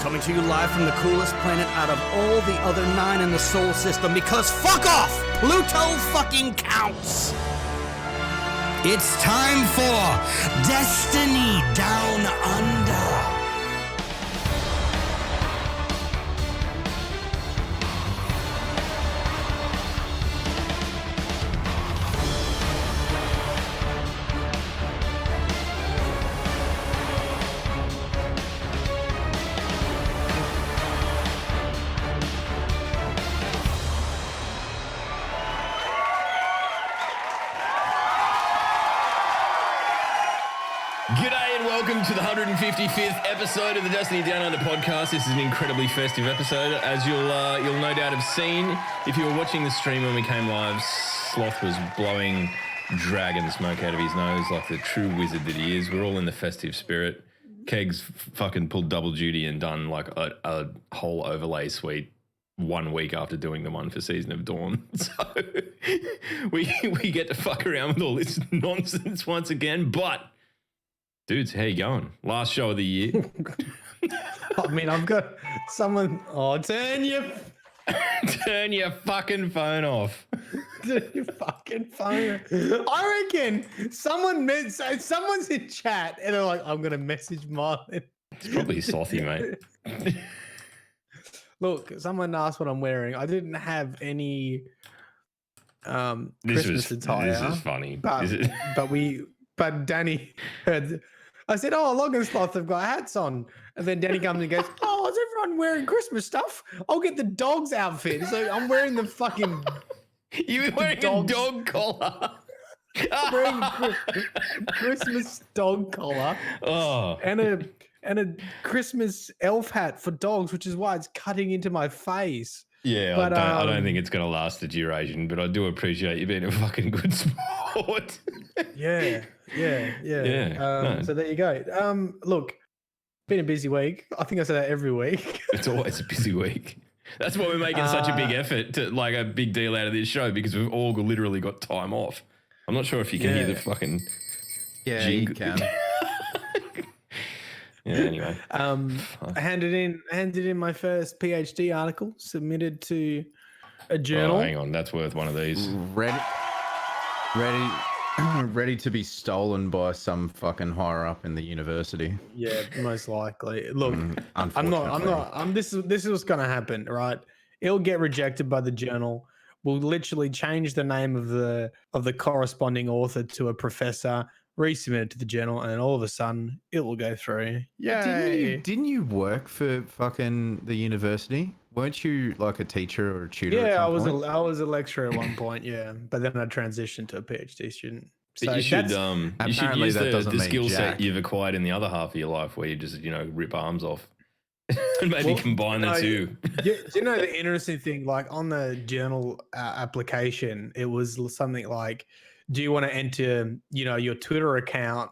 Coming to you live from the coolest planet out of all the other 9 in the solar system, because fuck off! Pluto fucking counts! It's time for Destiny Down Under. G'day and welcome to the 155th episode of the Destiny Down Under podcast. This is an incredibly festive episode, as you'll no doubt have seen if you were watching the stream when we came live. Sloth was blowing dragon smoke out of his nose like the true wizard that he is. We're all in the festive spirit. Kegs fucking pulled double duty and done like a whole overlay suite 1 week after doing the one for Season of Dawn. So we get to fuck around with all this nonsense once again, but dudes, how you going? Last show of the year. I mean, I've got someone. Oh, turn your fucking phone off. Turn your fucking phone. I reckon someone's in chat and they're like, "I'm gonna message Marlon." It's probably slothy, mate. Look, someone asked what I'm wearing. I didn't have any Christmas attire. This is funny. But Danny heard. I said, "Oh, Log and Sloth have got hats on," and then Danny comes and goes, "Oh, is everyone wearing Christmas stuff? I'll get the dog's outfit." So I'm wearing the fucking. You were wearing a dog collar. I'm wearing Christmas dog collar. Oh, and a Christmas elf hat for dogs, which is why it's cutting into my face. Yeah, but, I don't think it's going to last the duration, but I do appreciate you being a fucking good sport. Yeah. No. So there you go. Look, been a busy week. I think I say that every week. It's always a busy week. That's why we're making such a big effort to like a big deal out of this show, because we've all literally got time off. I'm not sure if you can hear the fucking... Yeah, you can. Yeah, anyway. I handed in my first PhD article, submitted to a journal. Oh, hang on, that's worth one of these. Ready to be stolen by some fucking higher up in the university. Yeah, most likely. Look, this is what's gonna happen, right? It'll get rejected by the journal. We'll literally change the name of the corresponding author to a professor, resubmit it to the journal, and then all of a sudden it will go through. Yay! Didn't you work for fucking the university? Weren't you like a teacher or a tutor? Yeah, I was a lecturer at one point. Yeah, but then I transitioned to a PhD student. So you should use the skill set you've acquired in the other half of your life, where you just rip arms off and maybe combine the two. Do you know the interesting thing? Like on the journal application, it was something like, do you want to enter, your Twitter account?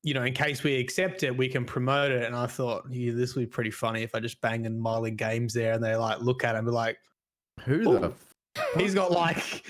In case we accept it, we can promote it. And I thought, this would be pretty funny if I just bang in Miley Games there, and they like look at him and be like, "Who the? He's got like,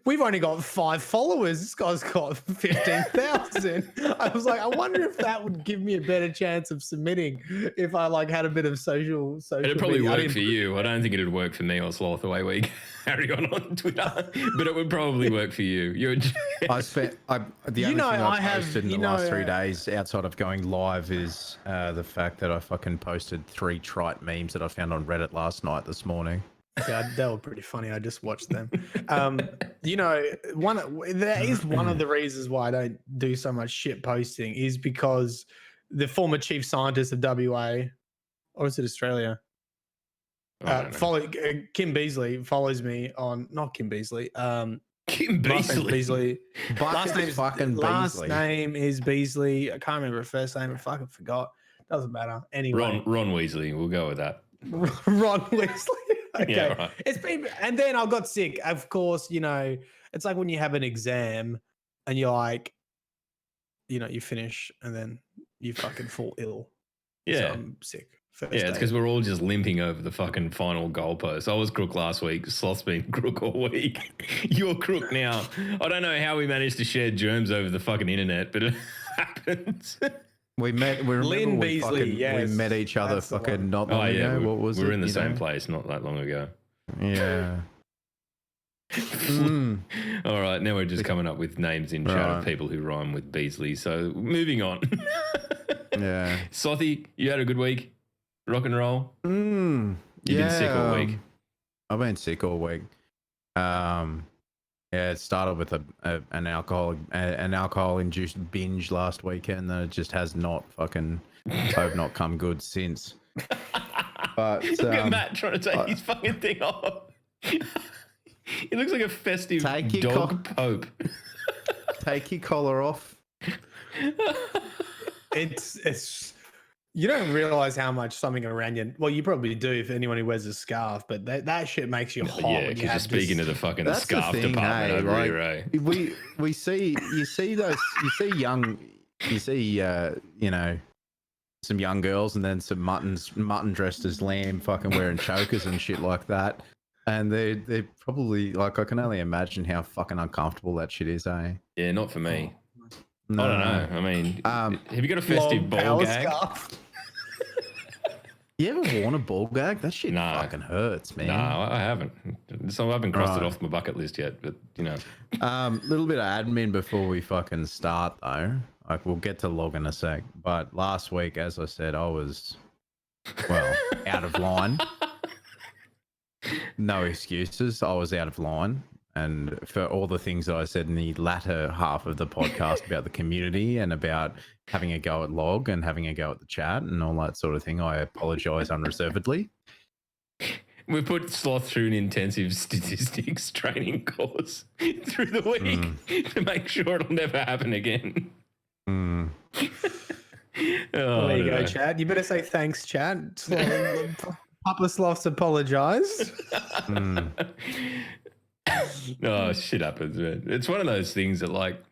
we've only got 5 followers. This guy's got 15,000." I was like, I wonder if that would give me a better chance of submitting if I like had a bit of social. It'd probably work for you. I don't think it'd work for me or Sloth the way we carry on Twitter, but it would probably work for you. The only thing I've posted in the last 3 days outside of going live is the fact that I fucking posted 3 trite memes that I found on Reddit this morning. Yeah, they were pretty funny. I just watched them. That is one of the reasons why I don't do so much shit posting, is because the former chief scientist of WA, or is it Australia? Kim Beasley follows me on, not Kim Beasley. Kim Beasley. Last name is Beasley. I can't remember her first name. I fucking forgot. Doesn't matter. Anyway, Ron Weasley. We'll go with that. Ron Weasley. Okay. Yeah, right. It's been, and then I got sick. Of course, it's like when you have an exam and you're like, you finish and then you fucking fall ill. Yeah. So I'm sick. It's because we're all just limping over the fucking final goalpost. I was crook last week. Sloth's been crook all week. You're crook now. I don't know how we managed to share germs over the fucking internet, but it happens. We met. We remember Lynn we Beasley, fucking, yes, we met each other that's the fucking one. not long ago. What was we it? were in the you same know? place not that long ago. Yeah. All right, now we're just coming up with names in chat of Right. people who rhyme with Beasley. So moving on. Yeah. Sothy, you had a good week? Rock and roll? You've been sick all week. I've been sick all week. Yeah, it started with an alcohol induced binge last weekend, and it just has not fucking have not come good since. But look at Matt trying to take his fucking thing off. He looks like a festive dog pope. Take your collar off. It's you don't realize how much something around you. Well, you probably do for anyone who wears a scarf, but that shit makes you hot. Yeah, because you're speaking to the fucking scarf department over here, eh? We see you know, some young girls and then some mutton dressed as lamb fucking wearing chokers and shit like that. And they're probably like, I can only imagine how fucking uncomfortable that shit is, eh? Yeah, not for me. No. I don't know. I mean, have you got a festive ball gag? Scarf. You ever worn a ball gag? That shit fucking hurts, man. No, I haven't. So I haven't crossed it off my bucket list yet, but you know. Little bit of admin before we fucking start though. Like we'll get to log in a sec. But last week, as I said, I was out of line. No excuses. I was out of line. And for all the things that I said in the latter half of the podcast about the community and about having a go at log and having a go at the chat and all that sort of thing, I apologize unreservedly. We put Sloth through an intensive statistics training course through the week to make sure it'll never happen again. There you go, Chad. You better say thanks, Chad. Papa Sloth's apologized. Oh, shit happens, man. It's one of those things that, like,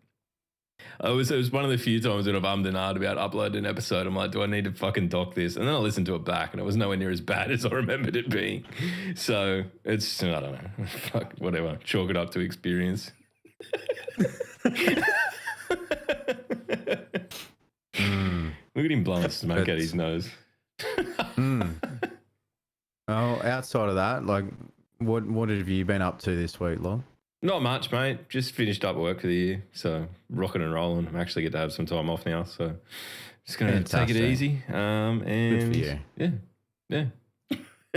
it was one of the few times that I've ummed and ahed about uploading an episode. I'm like, do I need to fucking dock this? And then I listened to it back, and it was nowhere near as bad as I remembered it being. So it's, I don't know. Fuck, whatever. Chalk it up to experience. Look at him blowing smoke at his nose. Oh, outside of that, like, what have you been up to this week, Log? Not much, mate. Just finished up work for the year, so rocking and rolling. I'm actually get to have some time off now, so just gonna take it easy. And good for you. Yeah.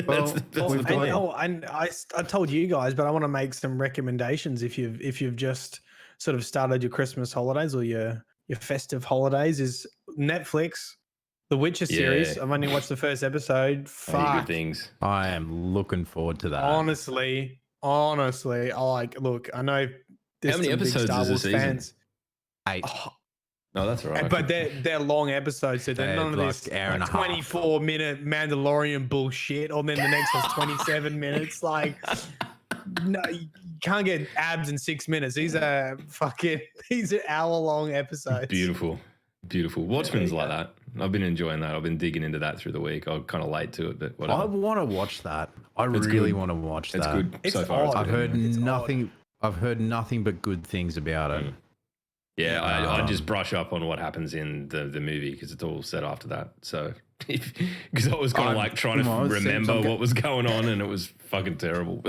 Well, that's the plan. And I told you guys, but I want to make some recommendations if you've just sort of started your Christmas holidays or your festive holidays. Is Netflix The Witcher series? I've only watched the first episode. Fuck. Good things. I am looking forward to that. Honestly, I like. Look, I know. How many episodes Star is Wars a season? fans. 8. No, that's all right. But they're long episodes, so they're none of like this hour and a half. 24-minute Mandalorian bullshit, or then the next one's 27 minutes. Like, no, you can't get abs in 6 minutes. These are hour-long episodes. Beautiful. Watchmen's like that. I've been enjoying that. I've been digging into that through the week. I'm kind of late to it, but whatever. I want to watch that. I really want to watch that. It's good It's so far. odd. It's good. I've heard nothing but good things about it. Yeah, I just brush up on what happens in the movie because it's all set after that. So, because I was kind of like trying to remember what was going on, and it was fucking terrible.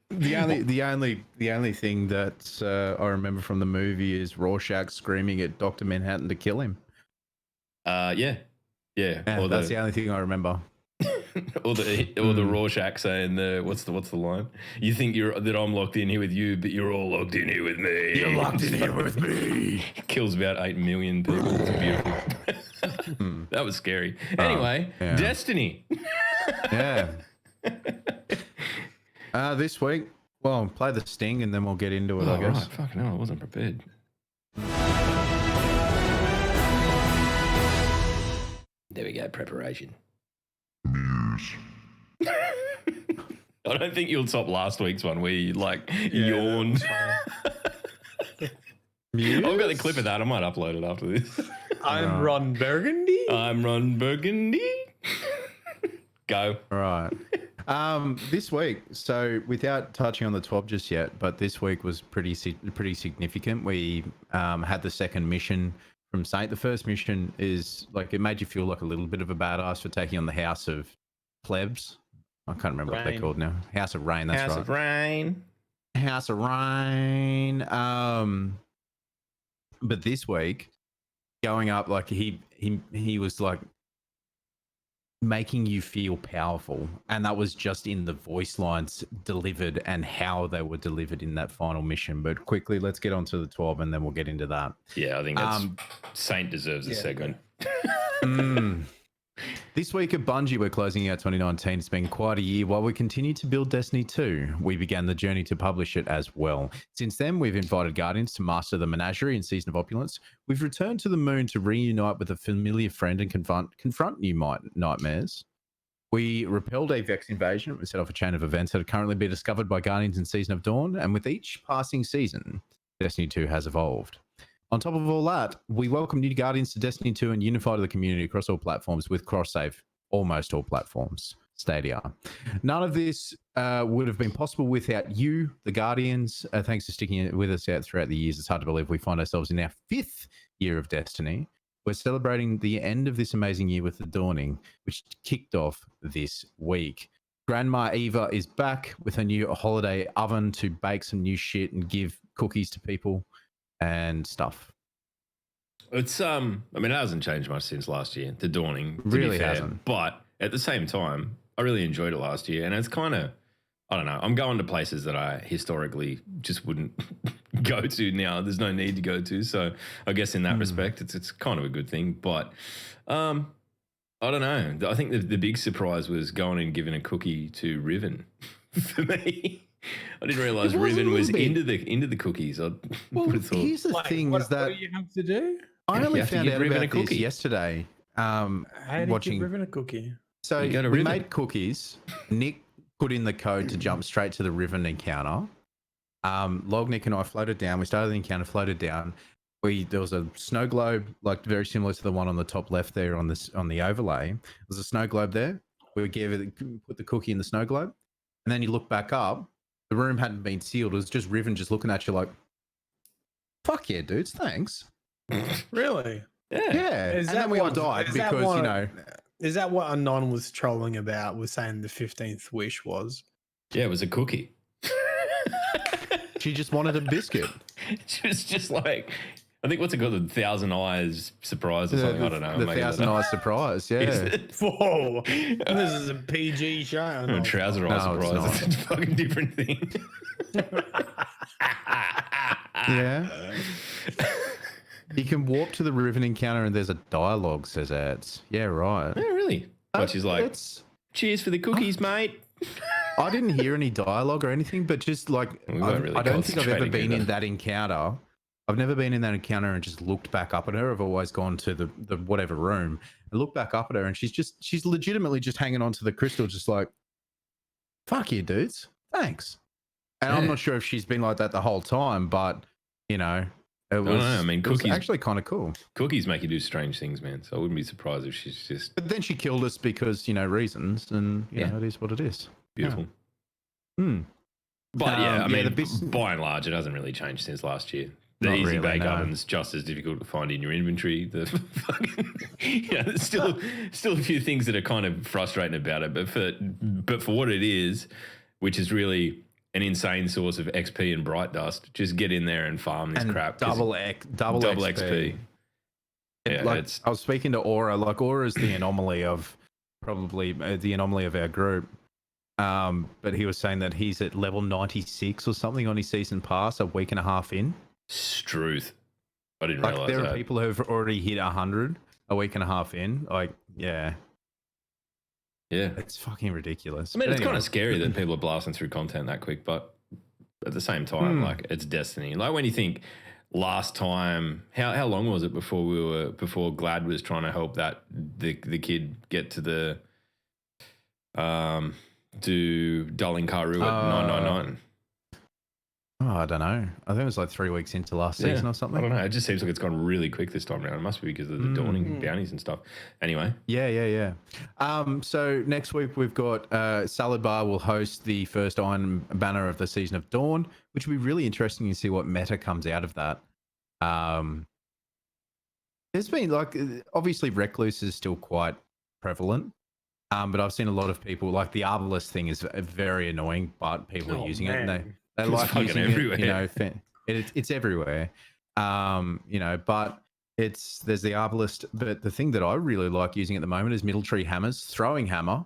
The only thing that I remember from the movie is Rorschach screaming at Dr. Manhattan to kill him. Yeah. That's the only thing I remember. or the Rorschach saying what's the line? You think that I'm locked in here with you, but you're all locked in here with me. You're locked in here with me. Kills about 8 million people. It's beautiful. That was scary. Anyway, yeah. Destiny. Yeah. This week, well, play the Sting and then we'll get into it, I guess. Right. Fucking hell, I wasn't prepared. There we go, preparation. I don't think you'll top last week's one where you yawned. I've got the clip of that. I might upload it after this. I'm Ron Burgundy. Go. All right. This week, so without touching on the TWAB just yet, but this week was pretty significant. We had the second mission from Saint. The first mission is like it made you feel like a little bit of a badass for taking on the House of Plebs. I can't remember what they're called now. House of Rain. That's House right. of Rain. House of Rain. But this week, going up like he was like making you feel powerful, and that was just in the voice lines delivered and how they were delivered in that final mission. But quickly, let's get on to the 12 and then we'll get into that. Yeah, I think that's Saint deserves a segment. This week at Bungie, we're closing out 2019. It's been quite a year. While we continue to build Destiny 2, we began the journey to publish it as well. Since then, we've invited Guardians to master the menagerie in Season of Opulence. We've returned to the moon to reunite with a familiar friend and confront new nightmares. We repelled a Vex invasion and set off a chain of events that have currently been discovered by Guardians in Season of Dawn. And with each passing season, Destiny 2 has evolved. On top of all that, we welcome new Guardians to Destiny 2 and unified the community across all platforms with cross-save, almost all platforms, Stadia. None of this would have been possible without you, the Guardians. Thanks for sticking with us out throughout the years. It's hard to believe we find ourselves in our 5th year of Destiny. We're celebrating the end of this amazing year with the Dawning, which kicked off this week. Grandma Eva is back with a new holiday oven to bake some new shit and give cookies to people and stuff. It's I mean, it hasn't changed much since last year. The Dawning Really hasn't. But at the same time, I really enjoyed it last year, and it's kind of, I don't know. I'm going to places that I historically just wouldn't go to now. There's no need to go to, so I guess in that respect, it's kind of a good thing. But I don't know. I think the big surprise was going and giving a cookie to Riven for me. I didn't realize Riven was into the cookies. I would have thought. Here's the thing: is that what do you have to do? I only have to found give out Riven about a this cookie. yesterday. How do you Watching give Riven a cookie? So You go to we Riven. made cookies. Nick put in the code to jump straight to the Riven encounter. Lognick and I floated down. We started the encounter, floated down. There was a snow globe, like very similar to the one on the top left there on the overlay. There's a snow globe there. We put the cookie in the snow globe, and then you look back up. The room hadn't been sealed. It was just Riven just looking at you like, "Fuck yeah, dudes, thanks." Really? Yeah, and then we all died because Is that what Anon was trolling about? Was saying the 15th wish was? Yeah, it was a cookie. she just wanted a biscuit. She was just like, I think what's it called, the Thousand Eyes surprise or something. I don't know. The Maybe Thousand Eyes surprise. Yeah. Is it? Whoa! This is a PG show. No, trouser eye No, it's surprise. not. It's a fucking different thing. Yeah. You can warp to the Riven encounter and there's a dialogue, says ads. Yeah, right. Yeah, really. But she's like, It's, cheers for the cookies, mate. I didn't hear any dialogue or anything, but just like, We weren't really I don't think I've ever concentrating been in either. that encounter. I've never been in that encounter and just looked back up at her. I've always gone to the whatever room and looked back up at her, and she's legitimately just hanging on to the crystal, just like, fuck you, dudes. Thanks. And I'm Yeah. not sure if she's been like that the whole time, but it was, don't know. I mean, it was cookies- actually kind of cool. Cookies make you do strange things, man. So I wouldn't be surprised if she's just But then she killed us because, reasons, and you know, it is what it is. beautiful. Hmm. But yeah, I mean, the bis- by and large, it hasn't really changed since last year. The Not easy really, bake no. oven's just as difficult to find in your inventory. The fucking, there's still a few things that are kind of frustrating about it. But for what it is, which is really an insane source of XP and bright dust, just get in there and farm this And crap. 'cause double XP. XP. Yeah, Like, it's I was speaking to Aura. Like, Aura's the anomaly of our group. But he was saying that he's at level 96 or something on his season pass a week and a half in. Struth. I didn't Like, realize there are that. people who've already hit 100 a week and a half in. Like, yeah, Yeah. it's fucking ridiculous. I mean, But it's kind anyway. of scary that people are blasting through content that quick, but at the same time, like, it's Destiny. Like, when you think last time, how long was it before Glad was trying to help the kid get to the do Darling Karu at 999? Oh, I don't know. I think it was like 3 weeks into last season or I something. don't know. It just seems like it's gone really quick this time around. It must be because of the dawning bounties and stuff. Anyway, Yeah. So next week we've got Salad Bar will host the first Iron Banner of the Season of Dawn, which will be really interesting to see what meta comes out of that. There's been like obviously recluse is still quite prevalent, but I've seen a lot of people like the Arbalest thing is very annoying, but people are using it and they It's like fucking using everywhere. it. You know, it's everywhere. You know, but there's the Arbalest, but the thing that I really like using at the moment is middle tree hammers, throwing hammer,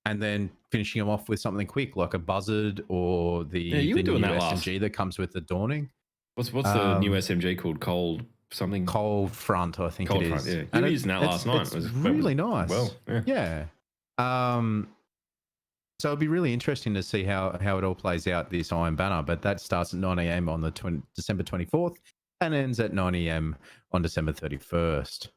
and then finishing them off with something quick like a buzzard or the you were new doing that SMG that comes with the Dawning. What's the new SMG called? Cold something? Cold Front, I think Cold it Front, is. yeah. You And were using that last night. It's It was really nice. Well, yeah. So it'll be really interesting to see how it all plays out this Iron Banner, but that starts at 9 a.m. on the December 24th and ends at 9 a.m. on December 31st.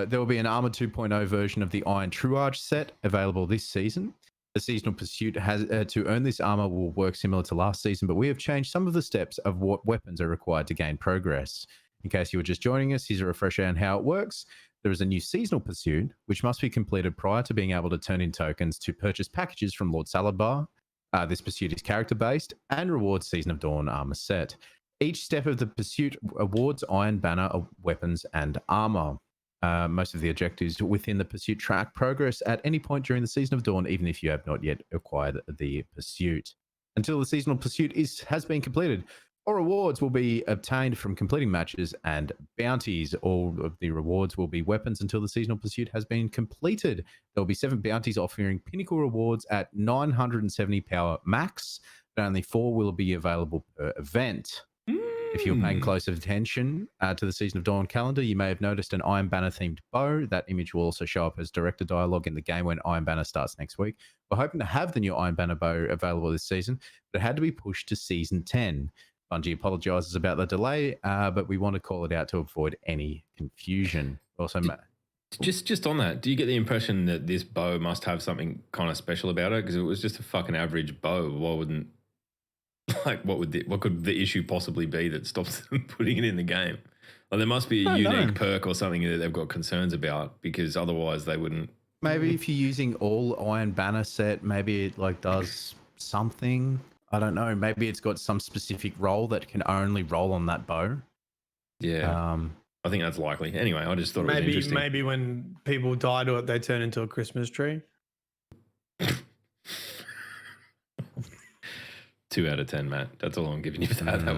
There will be an Armor 2.0 version of the Iron Truage set available this season. The seasonal pursuit has to earn this armor will work similar to last season, but we have changed some of the steps of what weapons are required to gain progress. In case you were just joining us, here's a refresher on how it works. There is a new seasonal pursuit, which must be completed prior to being able to turn in tokens to purchase packages from Lord Saladbar. This pursuit is character-based and rewards Season of Dawn armor set. Each step of the pursuit awards Iron Banner weapons and armor. Most of the objectives within the pursuit track progress at any point during the Season of Dawn, even if you have not yet acquired the pursuit. Until the seasonal pursuit has been completed, all rewards will be obtained from completing matches and bounties. All of the rewards will be weapons until the seasonal pursuit has been completed. There will be 7 bounties offering pinnacle rewards at 970 power max, but only 4 will be available per event. If you're paying close attention to the Season of Dawn calendar, you may have noticed an Iron Banner themed bow. That image will also show up as director dialogue in the game when Iron Banner starts next week. We're hoping to have the new Iron Banner bow available this season, but it had to be pushed to Season 10. Bungie apologizes about the delay, but we want to call it out to avoid any confusion. Also, just on that, do you get the impression that this bow must have something kind of special about it? Because it was just a fucking average bow. Why wouldn't what could the issue possibly be that stops them putting it in the game? Like there must be a unique perk or something that they've got concerns about, because otherwise they wouldn't. Maybe if you're using all Iron Banner set, maybe it like does something. I don't know. Maybe it's got some specific roll that can only roll on that bow. Yeah. I think that's likely. Anyway, I just thought it was interesting. Maybe when people die to it, they turn into a Christmas tree. 2 out of 10, Matt. That's all I'm giving you for that. That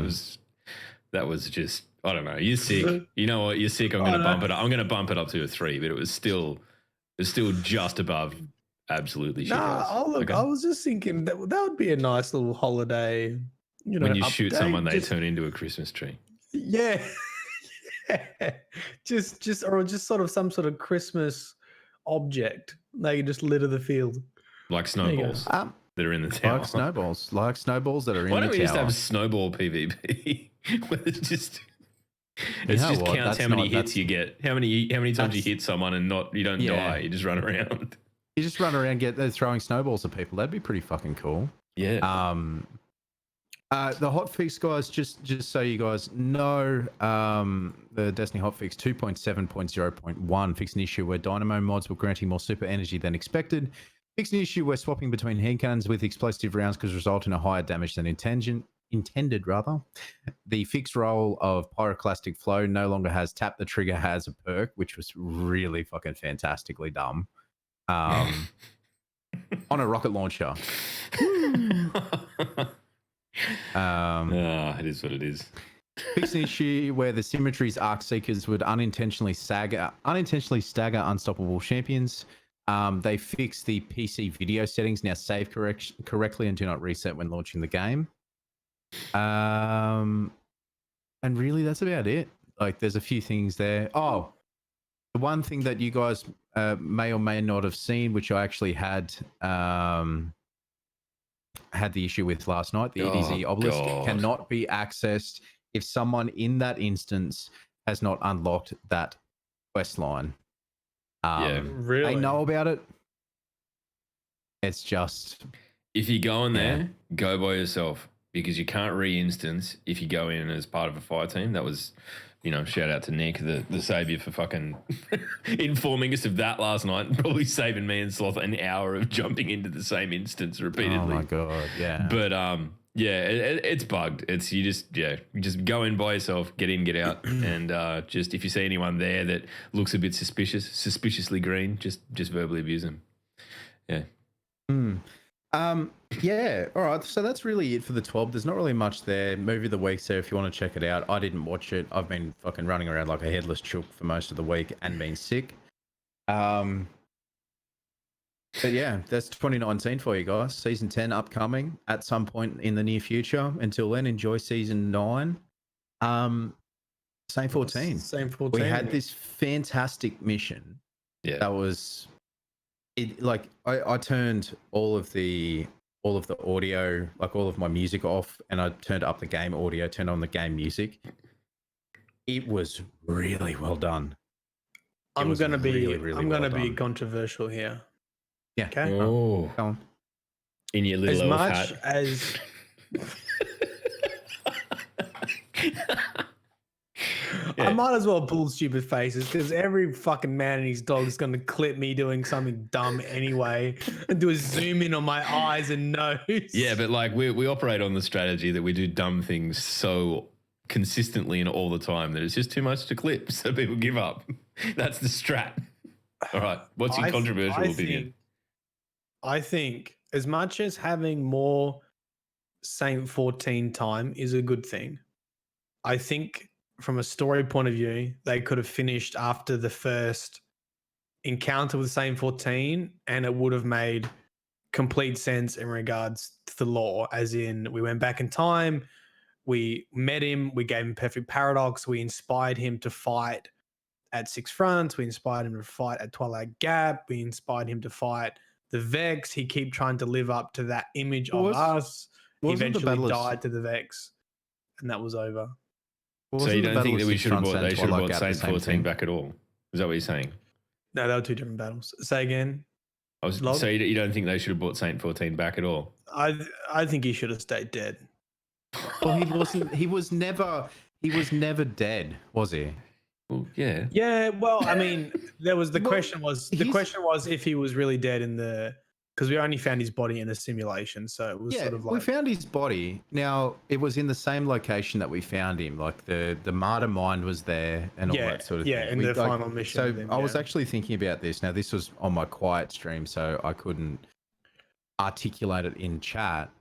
was just, I don't know. You're sick. You know what? You're sick. I'm going to bump it up. I'm going to bump it up to a 3, but it was still just above absolutely shit. Look, I was just thinking that would be a nice little holiday. You know, when you shoot someone, they just turn into a Christmas tree. Yeah. just sort of some sort of Christmas object. They can just litter the field. Like snowballs. That are in the tower. Like snowballs that are in the tower. Why don't we just have snowball PvP? It just counts how many hits you get. How many times you hit someone and you don't die. You just run around. You just run around throwing snowballs at people. That'd be pretty fucking cool. Yeah. The hotfix, guys, just so you guys know, the Destiny hotfix 2.7.0.1 fixed an issue where Dynamo mods were granting more super energy than expected. Fixed an issue where swapping between handguns with explosive rounds could result in a higher damage than intended. The fixed roll of Pyroclastic Flow no longer has tap the trigger has a perk, which was really fucking fantastically dumb. On a rocket launcher. It is what it is. Fixed an issue where the Symmetry's Arc Seekers would unintentionally stagger unstoppable champions. They fixed the PC video settings, now save correctly and do not reset when launching the game. And really, that's about it. Like, there's a few things there. Oh, the one thing that you guys may or may not have seen, which I actually had the issue with last night, the EDZ obelisk cannot be accessed if someone in that instance has not unlocked that quest line. Really? They know about it. It's just, if you go in there, go by yourself, because you can't re-instance if you go in as part of a fire team. That was, shout out to Nick, the savior, for fucking informing us of that last night, and probably saving me and Sloth an hour of jumping into the same instance repeatedly. Oh my god, yeah. But Yeah, it's bugged. It's you just go in by yourself, get in, get out, and just if you see anyone there that looks a bit suspiciously green, just verbally abuse them. Yeah. Yeah. All right. So that's really it for the 12. There's not really much there. Movie of the week. So if you want to check it out, I didn't watch it. I've been fucking running around like a headless chook for most of the week and been sick. But yeah, that's 2019 for you guys. Season 10 upcoming at some point in the near future. Until then, enjoy season 9. Saint-14. Saint-14. We had this fantastic mission. Yeah. That was it. Like I turned all of the audio, like all of my music off, and I turned up the game audio, turned on the game music. It was really well done. I'm gonna be well done. controversial here. Yeah. Okay. Oh, Go on. in your little As elf much hat. as I might as well pull stupid faces because every fucking man and his dog is going to clip me doing something dumb anyway and do a zoom in on my eyes and nose. Yeah, but like we operate on the strategy that we do dumb things so consistently and all the time that it's just too much to clip, so people give up. That's the strat. All right, what's your controversial opinion? I think as much as having more Saint-14 time is a good thing, I think from a story point of view, they could have finished after the first encounter with Saint-14 and it would have made complete sense in regards to the lore, as in we went back in time, we met him, we gave him perfect paradox, we inspired him to fight at Six Fronts, we inspired him to fight at Twilight Gap, we inspired him to fight the Vex. He keep trying to live up to that image of us. He eventually died to the Vex, and that was over. So you don't think that we should have brought Saint-14 back at all? Is that what you're saying? No, they were two different battles. Say again. So you don't think they should have brought Saint-14 back at all? I think he should have stayed dead. Well, he wasn't. He was never dead, was he? Well, yeah. Yeah. Well, I mean, there was the question was if he was really dead in the, because we only found his body in a simulation, so it was sort of like we found his body. Now it was in the same location that we found him. Like the martyr mind was there and all that sort of thing. Yeah, in the final mission. So I was actually thinking about this. Now this was on my quiet stream, so I couldn't articulate it in chat.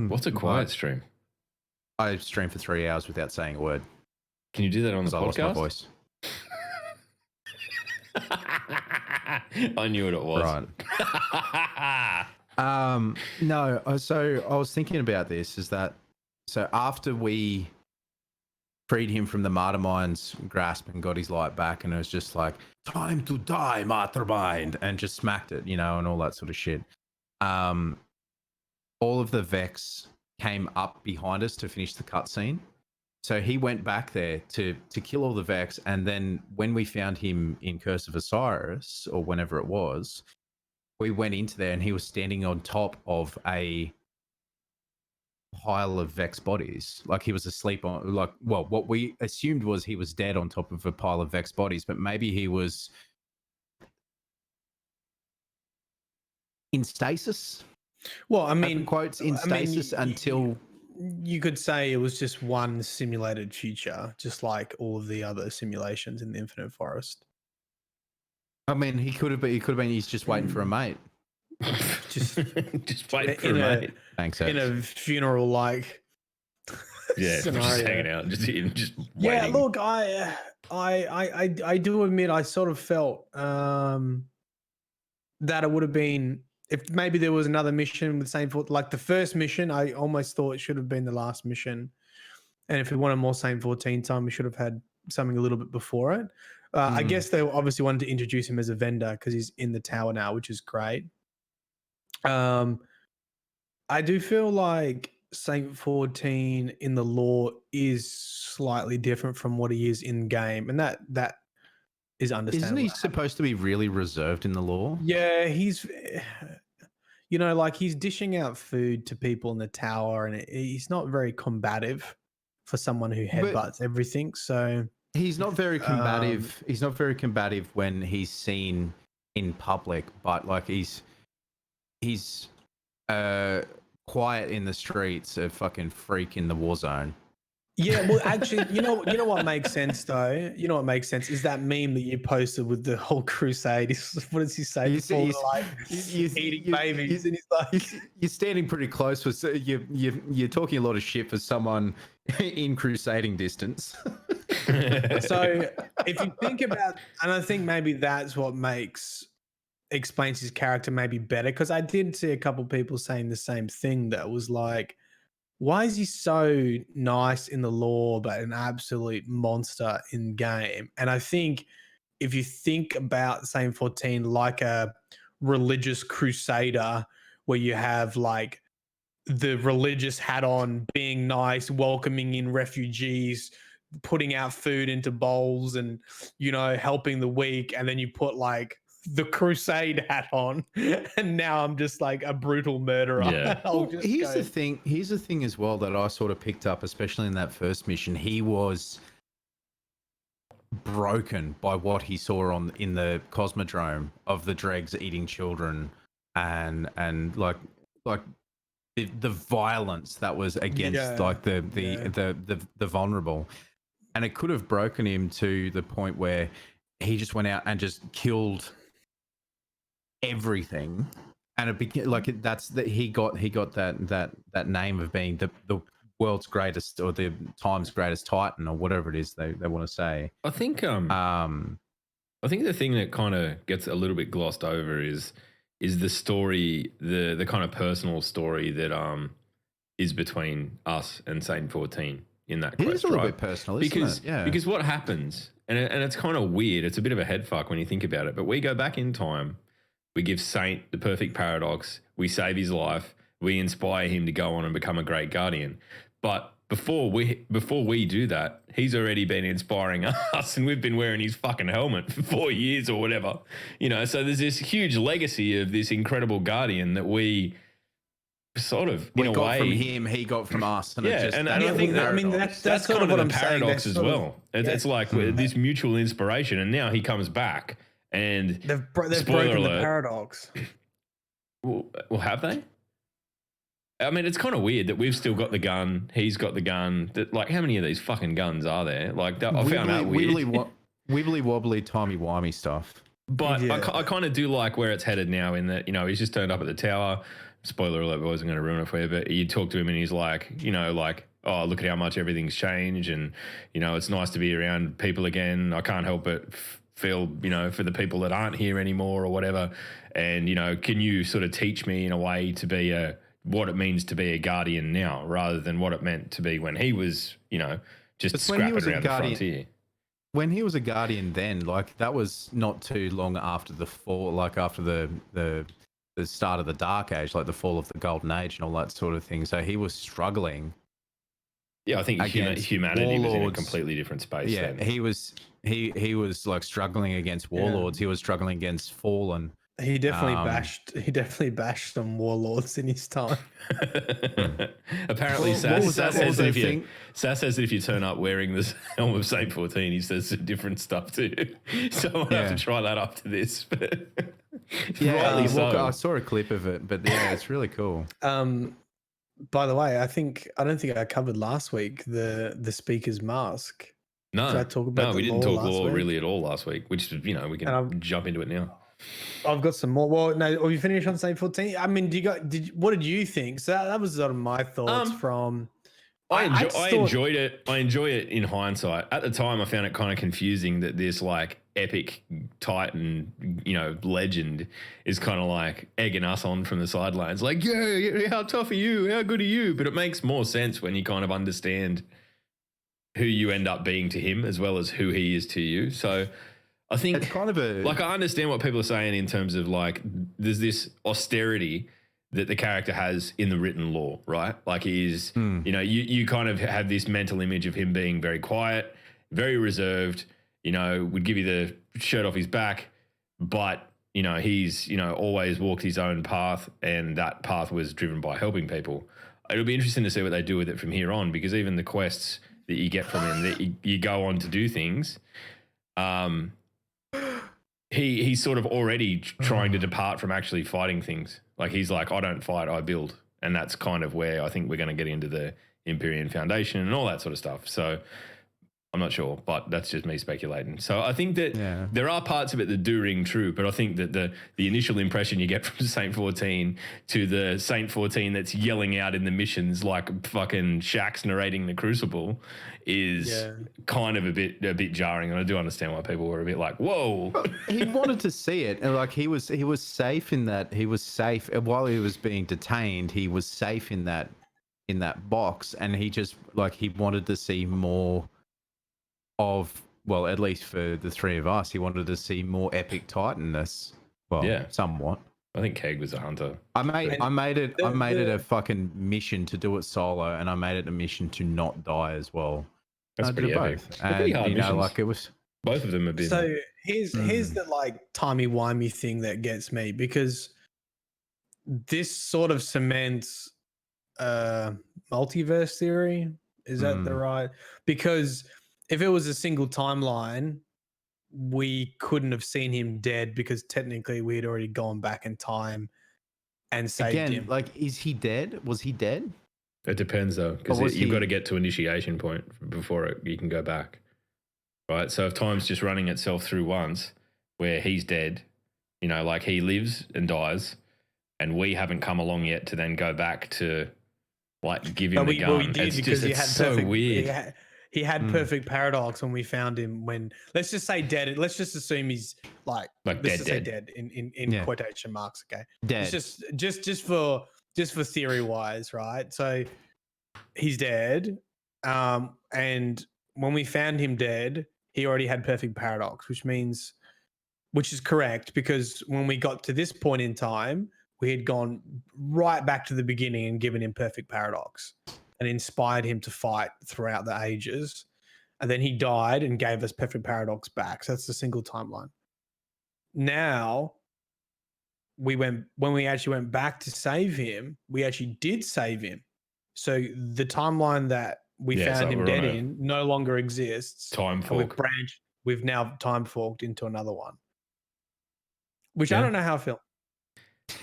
What's a quiet stream? I streamed for 3 hours without saying a word. Can you do that on the podcast? I lost my voice. I knew what it was. Right. No. So I was thinking about this. Is that so? After we freed him from the martyr mind's grasp and got his light back, and it was just like time to die, martyr mind, and just smacked it, and all that sort of shit. All of the Vex came up behind us to finish the cutscene. So he went back there to kill all the Vex, and then when we found him in Curse of Osiris, or whenever it was, we went into there and he was standing on top of a pile of Vex bodies. Like he was asleep on, what we assumed was he was dead on top of a pile of Vex bodies, but maybe he was in stasis. Well, I mean, open quotes, in stasis until... You could say it was just one simulated future, just like all of the other simulations in the Infinite Forest. I mean, he could have been. He's just waiting for a mate. Just waiting for a mate. Thanks. In a funeral, like scenario. Just hanging out, just waiting. Yeah, look, I do admit I sort of felt that it would have been. If maybe there was another mission with Saint-14, like the first mission, I almost thought it should have been the last mission. And if we wanted more Saint-14 time, we should have had something a little bit before it. I guess they obviously wanted to introduce him as a vendor because he's in the tower now, which is great. I do feel like Saint-14 in the lore is slightly different from what he is in game, and that is understandable. Isn't he supposed to be really reserved in the lore? Yeah, he's, like he's dishing out food to people in the tower, and he's not very combative for someone who headbutts everything. So he's not very combative. He's not very combative when he's seen in public, but like he's quiet in the streets, a fucking freak in the war zone. Yeah, well, actually, you know what makes sense though. You know what makes sense is that meme that you posted with the whole crusade. What does he say? Before eating babies, and he's like, you're standing pretty close for you're talking a lot of shit for someone in crusading distance. So if you think about, and I think maybe that's what explains his character maybe better, because I did see a couple people saying the same thing that was like, why is he so nice in the lore but an absolute monster in game? And I think if you think about Saint-14 like a religious crusader, where you have like the religious hat on, being nice, welcoming in refugees, putting out food into bowls, and helping the weak, and then you put like the crusade hat on, and now I'm just like a brutal murderer. Yeah. Here's the thing as well that I sort of picked up, especially in that first mission. He was broken by what he saw in the cosmodrome of the dregs eating children, and like the violence that was against the vulnerable, and it could have broken him to the point where he just went out and just killed everything, and it became like he got that name of being the world's greatest, or the time's greatest titan, or whatever it is they want to say. I think I think the thing that kind of gets a little bit glossed over is the story, the kind of personal story that is between us and Saint-14 in that quest. It is a little bit personal, isn't it? Yeah. Because what happens, and it's kind of weird, it's a bit of a head fuck when you think about it, but we go back in time, we give Saint the perfect paradox, we save his life, we inspire him to go on and become a great guardian. But before we do that, he's already been inspiring us, and we've been wearing his fucking helmet for 4 years or whatever. So there's this huge legacy of this incredible guardian that we sort of, in a way, from him, he got from us. And yeah, and I think that's sort kind of what the I'm paradox saying. as well. It's like this mutual inspiration, and now he comes back, and they've spoiler broken alert, the paradox. Well, have they? I mean, it's kind of weird that we've still got the gun. He's got the gun. That, like, how many of these fucking guns are there? Like, I found that weird. Wibbly wobbly, timey-wimey stuff. But I kind of do like where it's headed now, in that, he's just turned up at the tower. Spoiler alert, I wasn't going to ruin it for you, but you talk to him and he's like, oh, look at how much everything's changed, and, it's nice to be around people again. I can't help but feel, for the people that aren't here anymore or whatever. And, can you sort of teach me in a way to be what it means to be a guardian now, rather than what it meant to be when he was, just scrapping around the frontier. When he was a guardian then, like, that was not too long after the fall, like after the start of the Dark Age, like the fall of the Golden Age and all that sort of thing. So he was struggling. Yeah, I think humanity was in a completely different space. Yeah, then. He was like struggling against warlords. Yeah. He was struggling against fallen. He definitely bashed some warlords in his time. Apparently, Sass says that if you turn up wearing this helm of Saint-14, he says some different stuff too. So I'll have to try that after this. Yeah, I saw a clip of it, but yeah, it's really cool. By the way, I don't think I covered last week the speaker's mask. No, we didn't talk lore really at all last week. Which we can jump into it now. I've got some more. Well, no, are you finished on Saint-14? I mean, what did you think? So that was sort of my thoughts from. I enjoyed it. I enjoy it in hindsight. At the time, I found it kind of confusing that this like epic Titan, legend is kind of like egging us on from the sidelines. Like, yeah, how tough are you? How good are you? But it makes more sense when you kind of understand who you end up being to him, as well as who he is to you. So I think it's kind of I understand what people are saying in terms of like, there's this austerity that the character has in the written lore, right? Like he's, you kind of have this mental image of him being very quiet, very reserved, would give you the shirt off his back, but, he's, always walked his own path, and that path was driven by helping people. It'll be interesting to see what they do with it from here on, because even the quests that you get from him, that you go on to do things, he's sort of already trying to depart from actually fighting things. Like he's like, I don't fight, I build. And that's kind of where I think we're going to get into the Empyrean Foundation and all that sort of stuff. So I'm not sure, but that's just me speculating. So I think that there are parts of it that do ring true, but I think that the initial impression you get from Saint-14 to the Saint-14 that's yelling out in the missions like fucking Shaxx narrating the Crucible is kind of a bit jarring, and I do understand why people were a bit like, whoa. He wanted to see it, and like he was safe in that. He was safe while he was being detained. He was safe in that box, and he just like he wanted to see more of, well, at least for the three of us, he wanted to see more epic Titanness. Well, somewhat. I think Keg was a hunter. I made it a fucking mission to do it solo, and I made it a mission to not die as well. That's pretty epic. Both. And pretty hard missions. Like it was both of them have been. So here's the like timey-wimey thing that gets me, because this sort of cements multiverse theory. Is that the right? Because if it was a single timeline, we couldn't have seen him dead, because technically we had already gone back in time and saved him. Like, is he dead? Was he dead? It depends though, because you've got to get to initiation point before you can go back, right? So if time's just running itself through once, where he's dead, you know, like he lives and dies, and we haven't come along yet to then go back to like give him the gun. We did, because he had so perfect, weird. He had perfect paradox when we found him. When let's just say dead. Let's just assume he's like let's dead, just say dead in quotation marks. Okay, dead. It's just for theory wise, right? So he's dead, and when we found him dead, he already had perfect paradox, which is correct, because when we got to this point in time, we had gone right back to the beginning and given him perfect paradox and inspired him to fight throughout the ages. And then he died and gave us perfect paradox back. So that's the single timeline. Now, when we actually went back to save him, we actually did save him. So the timeline that we found him dead in no longer exists. Time fork. We've now time forked into another one. Which I don't know how I feel.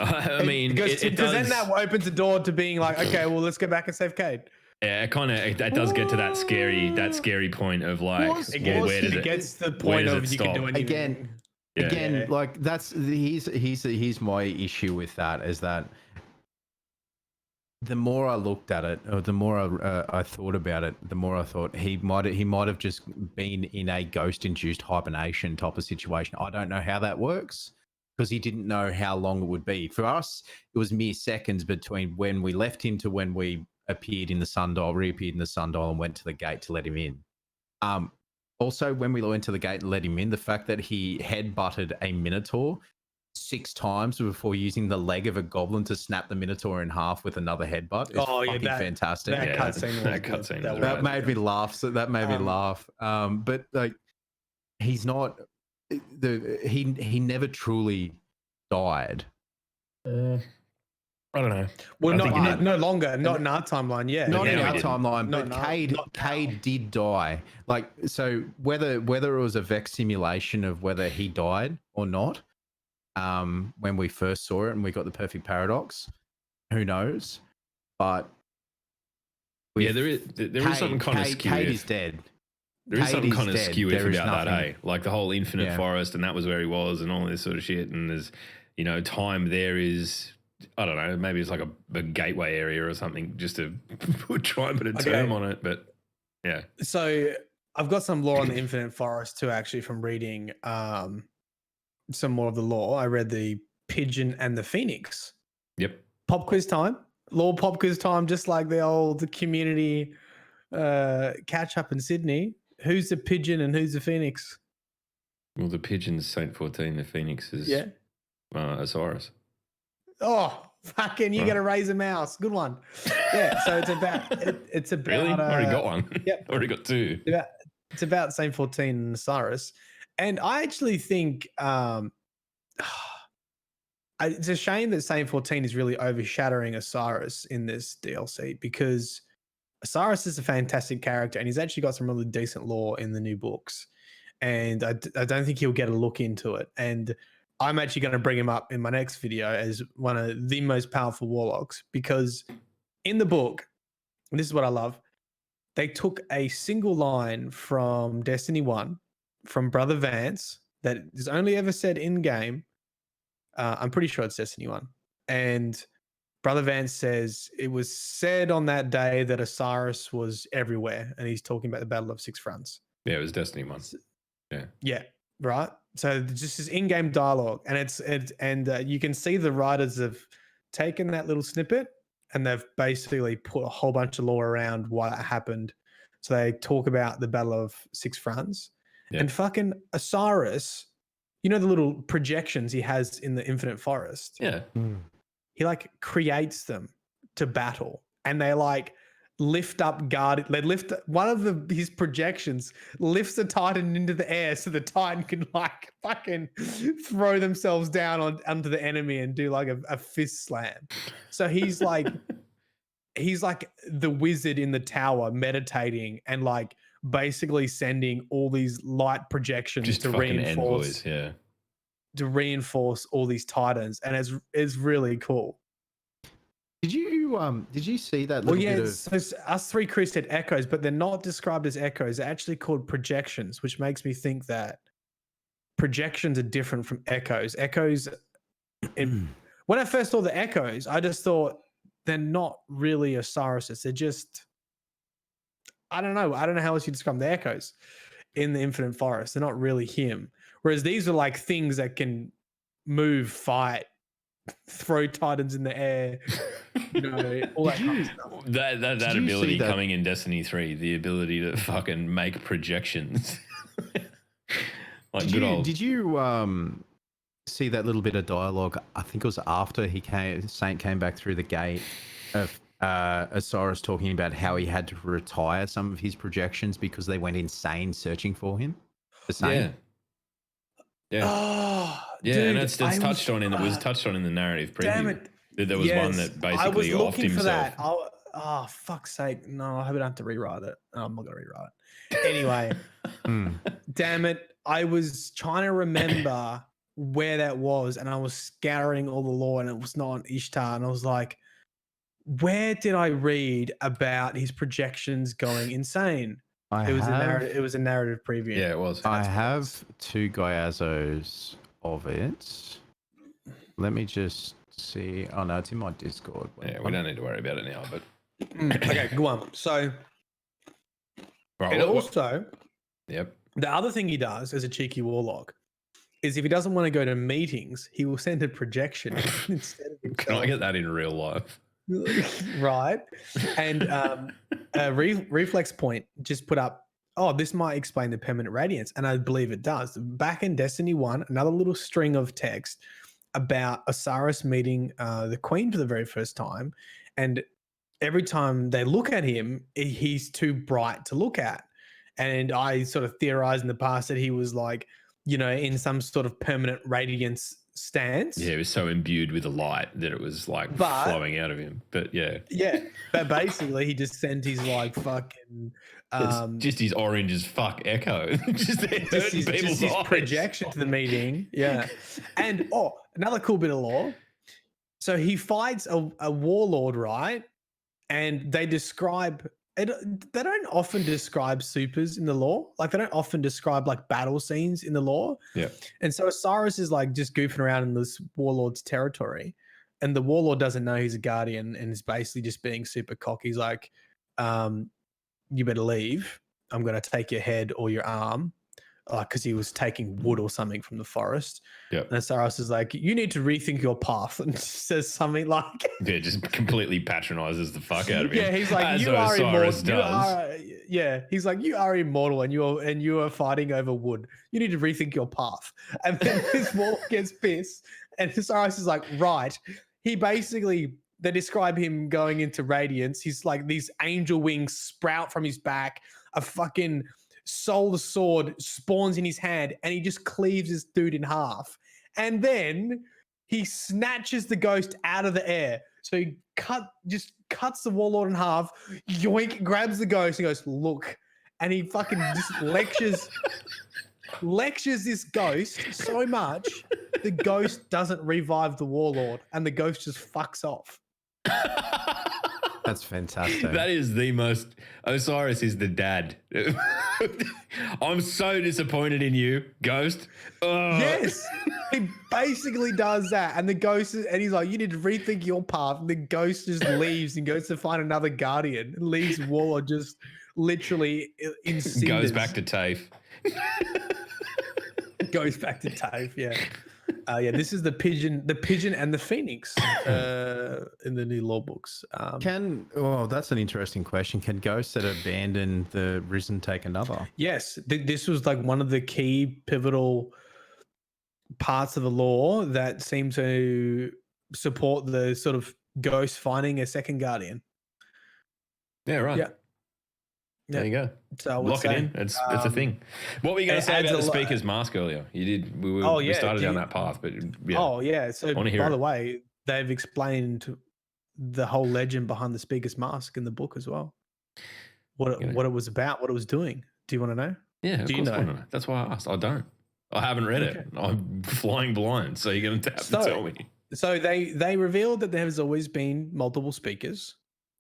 I mean, because then that opens the door to being like, okay, well, let's go back and save Cade. Yeah, it does get to that scary point of like, where does it gets to the point of you can do anything again. Like here's my issue with that, is that the more I looked at it, or the more I thought about it, the more I thought he might have just been in a ghost-induced hibernation type of situation. I don't know how that works, because he didn't know how long it would be. For us, it was mere seconds between when we left him to when we reappeared in the sundial and went to the gate to let him in. Also, when we went to the gate and let him in, the fact that he headbutted a Minotaur 6 times before using the leg of a goblin to snap the Minotaur in half with another headbutt is fucking fantastic. That cutscene. That made me laugh. So that made me laugh. But like, he's not... he never truly died. I don't know. Well, no longer. Not in our timeline. Yeah, not in our timeline. But Cade did die. Like, so whether it was a Vex simulation of whether he died or not, when we first saw it and we got the perfect paradox, who knows? But there is something kind of skewed. Cade is dead. There is something kind of skewy about that, eh? Like the whole infinite forest, and that was where he was, and all this sort of shit. And there's, time there is, I don't know, maybe it's like a gateway area or something, just to try and put a term on it. But yeah. So I've got some lore on the infinite forest too, actually, from reading some more of the lore. I read the Pigeon and the Phoenix. Yep. Pop quiz time. Lore pop quiz time, just like the old community catch up in Sydney. Who's the pigeon and who's the phoenix? Well, the pigeon's Saint-14, the phoenix is Osiris. Oh, fucking! You got to raise a mouse. Good one. Yeah. So it's about. Really? I already got one. Yep. Already got 2. It's about Saint-14 and Osiris, and I actually think it's a shame that Saint-14 is really overshadowing Osiris in this DLC, because Osiris is a fantastic character, and he's actually got some really decent lore in the new books. And I don't think he'll get a look into it. And I'm actually going to bring him up in my next video as one of the most powerful warlocks, because in the book, and this is what I love, they took a single line from Destiny 1 from Brother Vance that is only ever said in game. I'm pretty sure it's Destiny 1. And Brother Vance says it was said on that day that Osiris was everywhere. And he's talking about the Battle of Six Fronts. Yeah, it was Destiny 1. Yeah. Yeah. Right. So just this in-game dialogue, and you can see the writers have taken that little snippet and they've basically put a whole bunch of lore around what happened. So they talk about the Battle of Six Fronts and fucking Osiris. You know the little projections he has in the Infinite Forest. Yeah. He like creates them to battle, and they like lift up guard. They lift one of his projections, lifts the Titan into the air so the Titan can like fucking throw themselves down onto the enemy and do like a fist slam. So he's like the wizard in the tower meditating and like basically sending all these light projections Just to fucking reinforce envoys, to reinforce all these Titans, and it's really cool. Did you see that Well, little yeah, bit of so us three crew said echoes, but they're not described as echoes. They're actually called projections, which makes me think that projections are different from echoes. Echoes, when I first saw the echoes, I just thought they're not really Osiris. They're just, I don't know how else you describe the echoes in the Infinite Forest. They're not really him. Whereas these are like things that can move, fight, throw Titans in the air, all that kind of stuff. That ability coming in Destiny 3, the ability to fucking make projections. Like did you see that little bit of dialogue? I think it was after Saint came back through the gate of Osiris talking about how he had to retire some of his projections because they went insane searching for him. The Saint. Yeah. Oh, yeah, dude, and it was touched on in the narrative preview. Damn it. There was one that basically I was offed looking himself. for that. Oh, fuck's sake. No, I hope I don't have to rewrite it. No, I'm not going to rewrite it. Anyway, damn it. I was trying to remember where that was, and I was scouring all the lore, and it was not on Ishtar. And I was like, where did I read about his projections going insane? It was a narrative preview. Yeah, it was. I have 2 Gyazos of it. Let me just see. Oh no, it's in my Discord. Yeah, we don't need to worry about it now, but Okay, go on. So, right, and also, yep. The other thing he does as a cheeky warlock is if he doesn't want to go to meetings, he will send a projection instead of himself. Can I get that in real life? Right. And Reflex Point just put up, oh, this might explain the permanent radiance. And I believe it does. Back in Destiny 1, another little string of text about Osiris meeting the Queen for the very first time. And every time they look at him, he's too bright to look at. And I sort of theorized in the past that he was like, in some sort of permanent radiance stance. Yeah, he was so imbued with the light that it was like flowing out of him. But yeah. But basically he just sent his like fucking it's just his orange as fuck echo. just his projection to the meeting. Yeah. And another cool bit of lore. So he fights a warlord, right? And they describe it. They don't often describe supers in the lore. Like they don't often describe like battle scenes in the lore. Yeah. And so Osiris is like just goofing around in this warlord's territory, and the warlord doesn't know he's a guardian and is basically just being super cocky. He's like, you better leave. I'm going to take your head or your arm. Because he was taking wood or something from the forest. Yep. And Osiris is like, you need to rethink your path, and says something like, yeah, just completely patronizes the fuck out of him. Yeah, he's like, as you are Osiris immortal. He's like, you are immortal, and you are fighting over wood. You need to rethink your path. And then this warlock gets pissed, and Osiris is like, right. They describe him going into radiance. He's like, these angel wings sprout from his back. A fucking soul sword spawns in his hand, and he just cleaves this dude in half. And then he snatches the ghost out of the air. So he cuts the warlord in half, yoink, grabs the ghost, and goes, look. And he fucking just lectures lectures this ghost so much, the ghost doesn't revive the warlord, and the ghost just fucks off. That's fantastic. That is the most. Osiris is the dad. I'm so disappointed in you, Ghost. Oh. Yes, he basically does that, and the ghost and he's like, "You need to rethink your path." And the ghost just leaves and goes to find another guardian, and leaves Warlord just literally in cinders. Goes back to TAFE. Goes back to TAFE. Yeah. Yeah, this is the pigeon and the phoenix in the new law books. That's an interesting question. Can ghosts that abandon the risen take another? Yes, this was like one of the key pivotal parts of the law that seemed to support the sort of ghost finding a second guardian. Yeah, right. Yeah. There you go. So lock it in. It's a thing. What were you going to say about the speaker's mask earlier? You did. We started down that path, but yeah. Oh yeah. So by the way, they've explained the whole legend behind the speaker's mask in the book as well. What it was about, what it was doing. Do you want to know? Yeah, of course I want to know. That's why I asked. I don't. I haven't read it. I'm flying blind, so you're going to have to tell me. So they revealed that there has always been multiple speakers.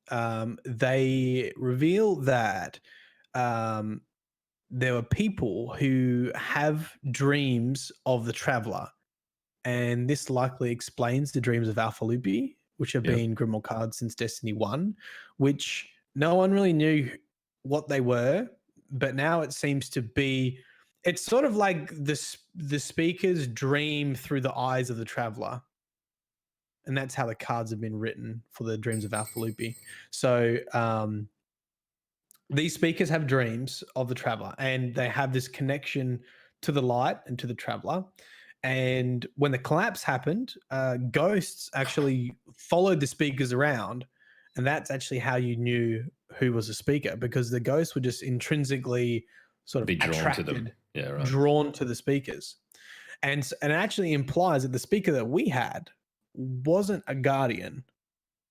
They reveal that there were people who have dreams of the Traveler, and this likely explains the dreams of Alpha Lupi, which have been Grimoire cards since Destiny 1, which no one really knew what they were, but now it seems to be. It's sort of like the speaker's dream through the eyes of the Traveler. And that's how the cards have been written for the dreams of Alpha Lupi. So these speakers have dreams of the Traveler, and they have this connection to the light and to the Traveler. And when the collapse happened, ghosts actually followed the speakers around, and that's actually how you knew who was a speaker, because the ghosts were just intrinsically sort of attracted, drawn to the speakers. And it actually implies that the speaker that we had wasn't a guardian,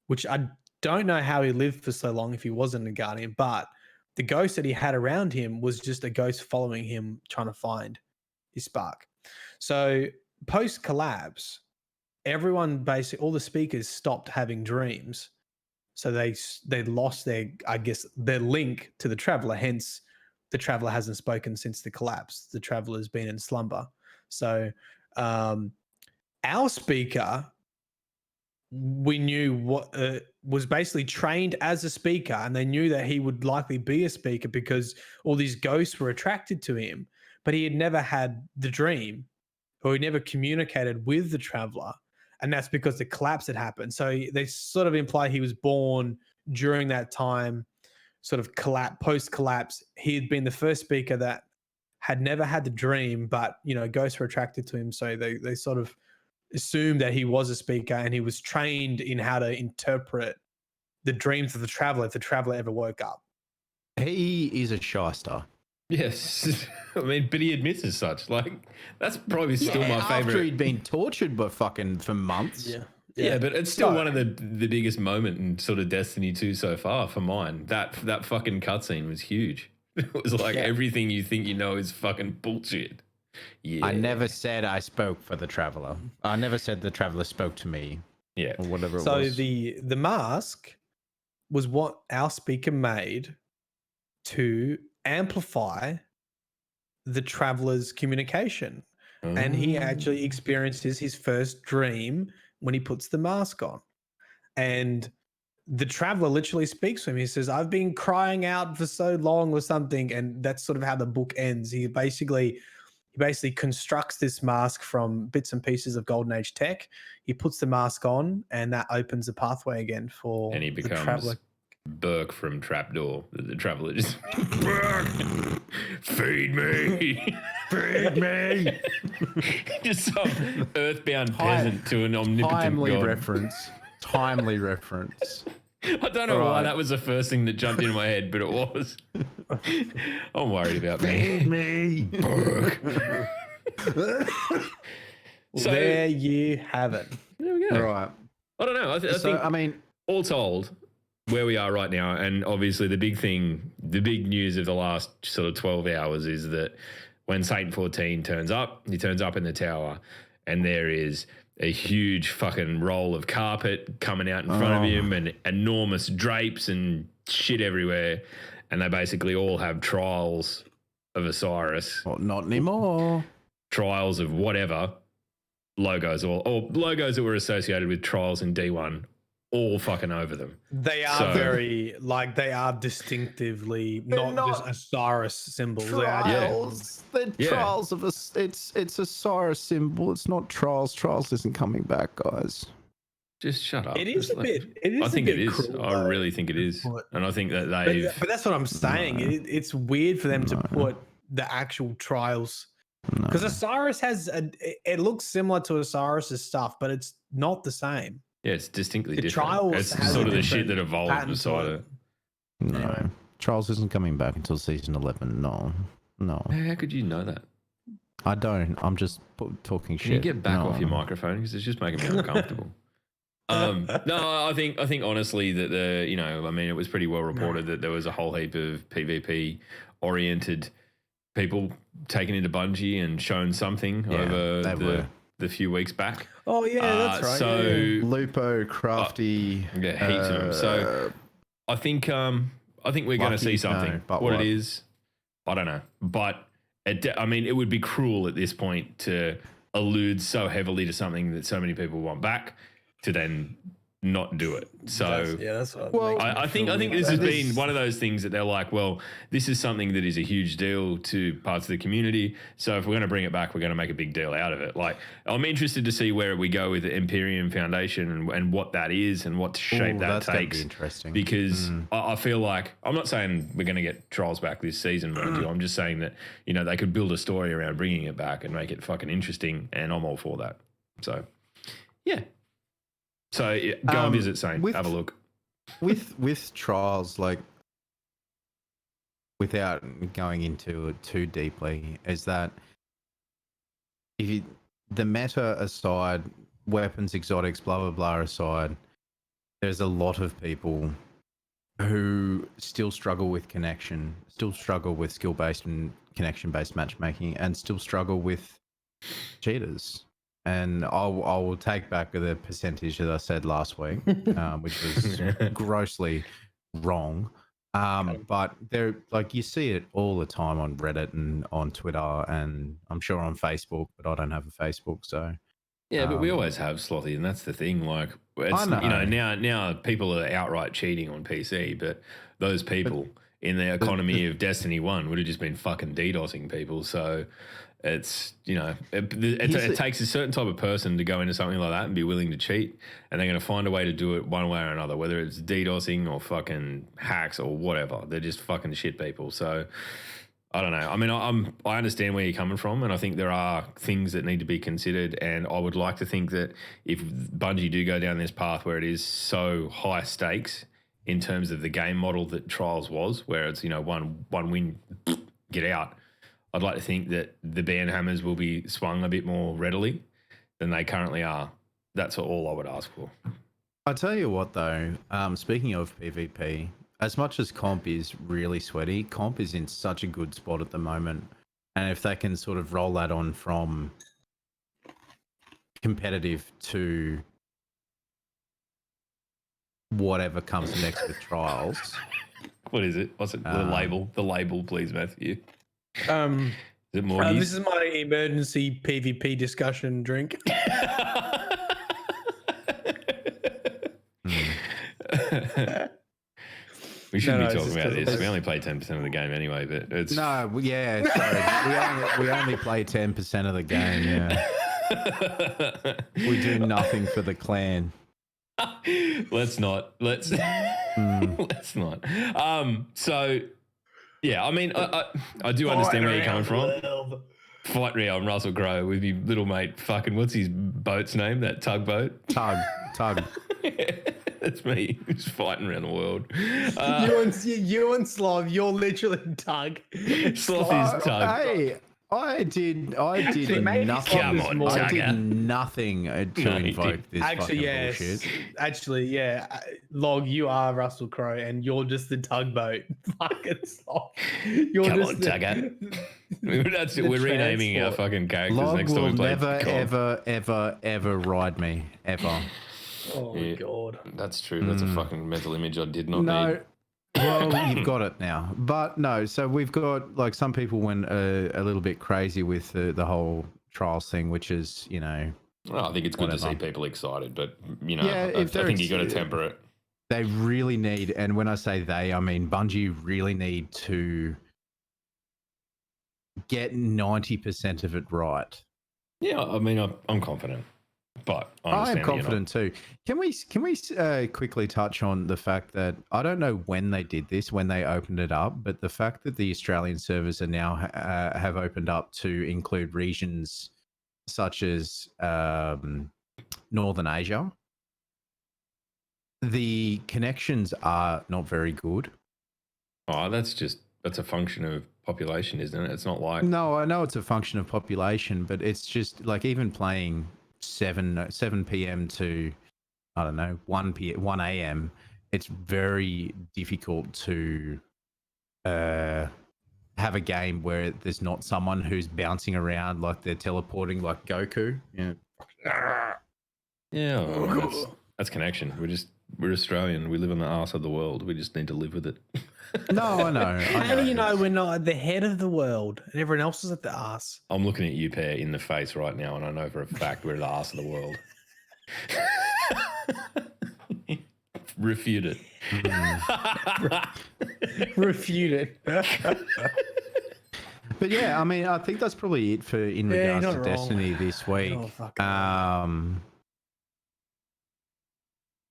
which I don't know how he lived for so long if he wasn't a guardian, but the ghost that he had around him was just a ghost following him, trying to find his spark. So post collapse, everyone basically, all the speakers stopped having dreams. So they lost their link to the Traveler. Hence, the Traveler hasn't spoken since the collapse. The Traveler's been in slumber. So our speaker, we knew what was basically trained as a speaker, and they knew that he would likely be a speaker because all these ghosts were attracted to him, but he had never had the dream, or he never communicated with the Traveler, and that's because the collapse had happened. So they sort of imply he was born during that time, sort of post collapse. He had been the first speaker that had never had the dream, but ghosts were attracted to him, so they sort of assumed that he was a speaker, and he was trained in how to interpret the dreams of the Traveler if the Traveler ever woke up. He is a shyster. Yes. I mean, but he admits as such. Like, that's probably still my favorite. After he'd been tortured for months. Yeah, but it's still one of the biggest moment in sort of Destiny 2 so far for mine. That fucking cutscene was huge. It was like everything you think you know is fucking bullshit. Yeah. I never said I spoke for the Traveler. I never said the Traveler spoke to me. Yeah. Or whatever it was. So the mask was what our speaker made to amplify the Traveler's communication. And he actually experiences his first dream when he puts the mask on. And the Traveler literally speaks to him. He says, "I've been crying out for so long," or something. And that's sort of how the book ends. He basically constructs this mask from bits and pieces of Golden Age tech. He puts the mask on, and that opens the pathway again for and he becomes the Traveler. Burke from Trapdoor. The Traveler just Burke, feed me, feed me. Just some earthbound peasant to an omnipotent timely god. Timely reference. I don't know why that was the first thing that jumped into my head, but it was. I'm worried about Feed me. Burke. So there you have it. There we go. Right. I don't know. I think all told, where we are right now, and obviously the big news of the last sort of 12 hours is that when Saint-14 turns up, he turns up in the tower, and there is a huge fucking roll of carpet coming out in front of him and enormous drapes and shit everywhere. And they basically all have trials of Osiris. Well, not anymore. Trials of whatever. Logos or logos that were associated with trials in D1 all fucking over them. They are they are distinctively not just Osiris symbols. Trials. They're trials of it's Osiris symbol. It's not trials. Trials isn't coming back, guys. Just shut up. It is a bit. It is. I think it is. Cruel, I really think it is, and I think that But that's what I'm saying. It's weird for them to put the actual trials. Because Osiris has it looks similar to Osiris's stuff, but it's not the same. Yeah, it's distinctly The different. trials It's has sort a of the shit different that evolved pattern to beside it. it. No, Anyway. Trials isn't coming back until season 11. No. How could you know that? I don't. I'm just talking shit. Can you get back No. off your microphone because it's just making me uncomfortable. No, I think honestly that it was pretty well reported that there was a whole heap of PvP oriented people taken into Bungie and shown something over the few weeks back. Oh yeah, that's right. So Lupo, Crafty, yeah, heaps of them. So I think we're going to see something. No, but what what? it is, I don't know. But it would be cruel at this point to allude so heavily to something that so many people want back to then not do it. So that's what I think this has been one of those things that they're like, well, this is something that is a huge deal to parts of the community. So if we're going to bring it back, we're going to make a big deal out of it. Like, I'm interested to see where we go with the Imperium Foundation and what that is and what shape that that's gonna takes. be interesting. Because I feel like, I'm not saying we're going to get Trials back this season, mind you. I'm just saying that, they could build a story around bringing it back and make it fucking interesting, and I'm all for that. So, yeah. So go and visit Saint. Have a look. With Trials, like, without going into it too deeply, is that the meta aside, weapons, exotics, blah blah blah aside, there's a lot of people who still struggle with connection, still struggle with skill-based and connection-based matchmaking, and still struggle with cheaters. And I will take back the percentage that I said last week, which was grossly wrong. But there, like, you see it all the time on Reddit and on Twitter, and I'm sure on Facebook, but I don't have a Facebook, so. Yeah, but we always have, Slothy, and that's the thing. Like, it's, now people are outright cheating on PC, but those people in the economy of Destiny 1 would have just been fucking DDoSing people. So it's, it takes a certain type of person to go into something like that and be willing to cheat, and they're going to find a way to do it one way or another, whether it's DDoSing or fucking hacks or whatever. They're just fucking shit people. So I don't know. I mean, I understand where you're coming from, and I think there are things that need to be considered, and I would like to think that if Bungie do go down this path where it is so high stakes in terms of the game model that Trials was, where it's, one win, get out, I'd like to think that the ban hammers will be swung a bit more readily than they currently are. That's all I would ask for. I tell you what, though, speaking of PvP, as much as comp is really sweaty, comp is in such a good spot at the moment. And if they can sort of roll that on from competitive to whatever comes next with Trials. What is it? What's it? The label? The label, please, Matthew. Is it more? This is my emergency PvP discussion drink. We shouldn't be talking about this. We only play 10% of the game anyway, but it's... No, yeah, sorry. we only play 10% of the game, yeah. We do nothing for the clan. Let's not. Let's not. So, yeah, I mean, I do understand where you're coming from. Fight around Russell Crowe with your little mate fucking, what's his boat's name? That tugboat? Tug. That's me, who's fighting around the world. You and Slav, you're literally Tug. Sloth is Tug. Hey, Actually, did maybe nothing. Come on, I Tugger. did nothing to No, you invoke didn't. this Actually, fucking yes. bullshit. Actually, yeah. Log, you are Russell Crowe, and you're just the tugboat. Fucking stop. You're Come just on, the, Tugger. the we're renaming our transport. fucking characters Log next time will we play never, COD. ever ride me, ever. Oh my Yeah. god. That's true. That's a fucking mental image I did not No. need. Well, you've got it now. But no, so we've got, like, some people went a little bit crazy with the whole trials thing, which is, you know, Well, I think it's good to see Whatever. people excited, but, you know, Yeah, I if they're think you got to ex- temper it. they really need, and when I say they, I mean Bungie really need to get 90% of it right. Yeah, I mean, I'm confident, but I I understand am that you're not. confident too. Can we quickly touch on the fact that I don't know when they did this, when they opened it up, but the fact that the Australian servers are now have opened up to include regions such as Northern Asia, the connections are not very good. Oh, that's a function of population, isn't it? It's not like No, I know it's a function of population, but it's just like even playing 7 p.m. to, I don't know, 1 a.m. It's very difficult to have a game where there's not someone who's bouncing around like they're teleporting like Goku. Yeah. yeah, well, that's connection. We're Australian. We live on the arse of the world. We just need to live with it. No, I know. How do you know we're not at the head of the world and everyone else is at the ass? I'm looking at you, Pear, in the face right now, and I know for a fact we're the arse of the world. Refute it. Refute it. But yeah, I mean, I think that's probably it for in Yeah, regards you're to not wrong. Destiny this week. Oh, fuck.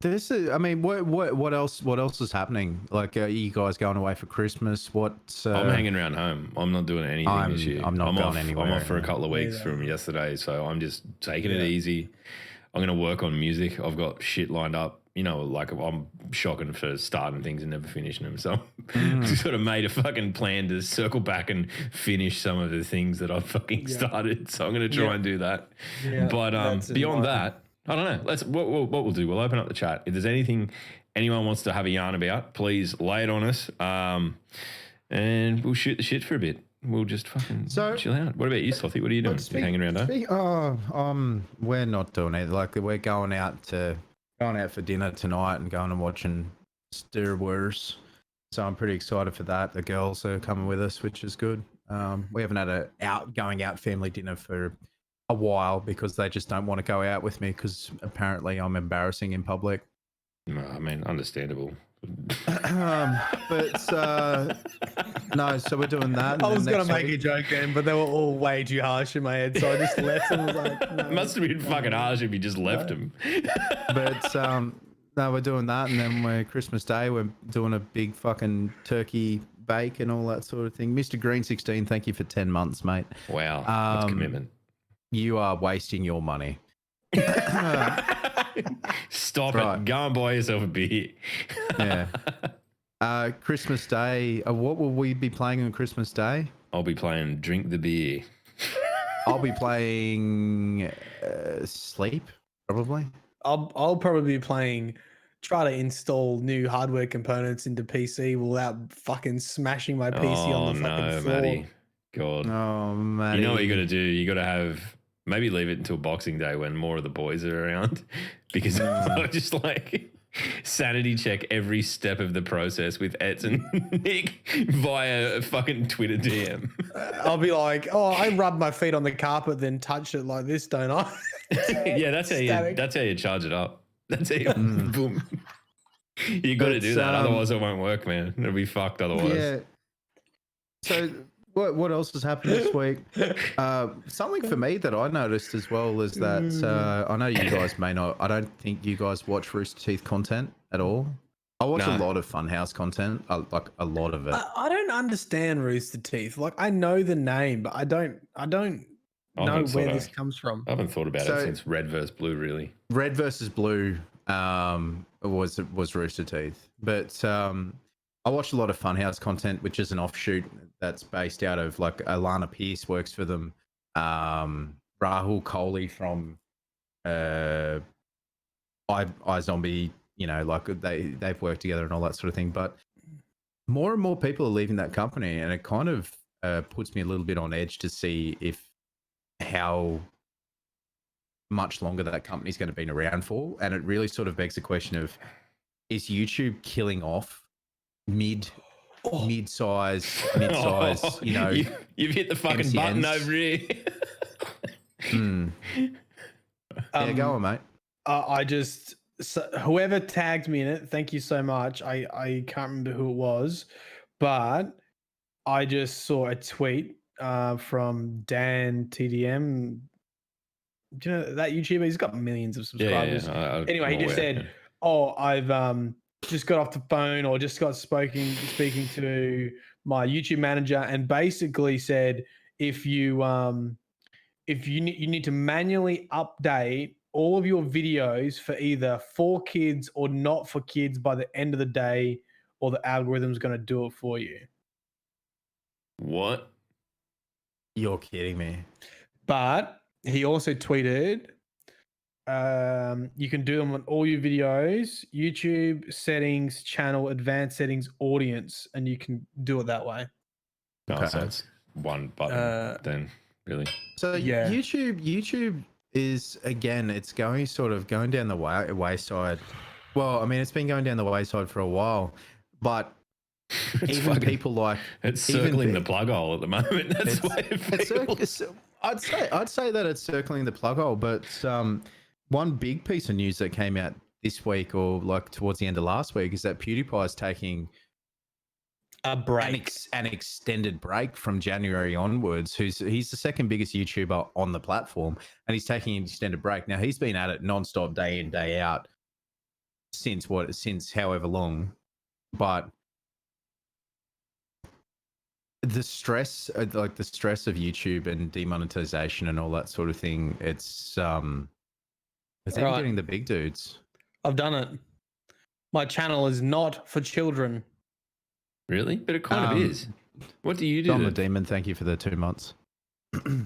This is, I mean, what else is happening? Like, are you guys going away for Christmas? What's I'm hanging around home. I'm not doing anything this year. I'm not going off, anywhere. I'm off for a no. couple of weeks Neither. from yesterday, so I'm just taking it easy. I'm going to work on music. I've got shit lined up. You know, like I'm shocking for starting things and never finishing them. So I sort of made a fucking plan to circle back and finish some of the things that I've fucking started. So I'm going to try and do that. Yeah, But that's beyond it. that, I don't know. What we'll do. We'll open up the chat. If there's anything anyone wants to have a yarn about, please lay it on us. And we'll shoot the shit for a bit. We'll just fucking chill out. What about you, Slothy? What are you doing? You hanging around, We're not doing it. Like, we're going out for dinner tonight and going and watching Star Wars. So I'm pretty excited for that. The girls are coming with us, which is good. We haven't had a going out family dinner for a while because they just don't want to go out with me because apparently I'm embarrassing in public. No, I mean, understandable. But no, so we're doing that. I was going to next make a week- joke then, but they were all way too harsh in my head. So I just left and was like, no. It must have been fucking harsh if you just left him. But no, we're doing that, and then we're Christmas Day. We're doing a big fucking turkey bake and all that sort of thing. Mr. Green 16, thank you for 10 months, mate. Wow, that's commitment. You are wasting your money. Stop Right. it. Go and buy yourself a beer. Yeah. Christmas Day. What will we be playing on Christmas Day? I'll be playing Drink the Beer. I'll be playing Sleep, probably. I'll probably be playing, try to install new hardware components into PC without fucking smashing my PC on the fucking floor. Matty. God. Oh, man. You know what you got to do? You got to have, maybe leave it until Boxing Day when more of the boys are around because I'll just like sanity check every step of the process with Eds and Nick via a fucking Twitter DM. I'll be like, oh, I rub my feet on the carpet, then touch it like this, don't I? Yeah, that's how you charge it up. That's how you boom. You got to do that, otherwise it won't work, man. It'll be fucked otherwise. Yeah. So what else has happened this week? Something for me that I noticed as well is that I know you guys may not. I don't think you guys watch Rooster Teeth content at all. I watch a lot of Funhouse content, like a lot of it. I don't understand Rooster Teeth. Like, I know the name, but I don't know where this comes from. I haven't thought about it since Red vs. Blue, really. Red versus Blue was Rooster Teeth, but I watch a lot of Funhouse content, which is an offshoot that's based out of like Alana Pierce works for them. Rahul Kohli from iZombie, you know, like they've worked together and all that sort of thing. But more and more people are leaving that company, and it kind of puts me a little bit on edge to see how much longer that company's going to be around for. And it really sort of begs the question of, is YouTube killing off mid-size, you know, you've hit the fucking MCNs. button over here. Yeah, go on, mate. Whoever tagged me in it, thank you so much. I can't remember who it was, but I just saw a tweet from Dan TDM. Do you know that YouTuber? He's got millions of subscribers. Anyway, he just said, "Oh, I've just got off the phone, or just got speaking to my YouTube manager, and basically said if you need to manually update all of your videos for either for kids or not for kids by the end of the day, or the algorithm's going to do it for you." What? You're kidding me. But he also tweeted, you can do them on all your videos, YouTube settings, channel, advanced settings, audience, and you can do it that way. Oh, so it's one button then, really. So Yeah. YouTube is, again, it's going down the wayside. Well, I mean, it's been going down the wayside for a while, but even people like it's circling the plug hole at the moment. That's why it feels. I'd say that it's circling the plug hole, but one big piece of news that came out this week, or like towards the end of last week, is that PewDiePie is taking A break. an extended break from January onwards. He's the second biggest YouTuber on the platform, and he's taking an extended break. Now, he's been at it nonstop, day in, day out, since however long, but the stress of YouTube and demonetization and all that sort of thing, it's even getting the big dudes. I've done it. My channel is not for children. Really? But it kind of is. What do you do? Don the Demon, thank you for the 2 months.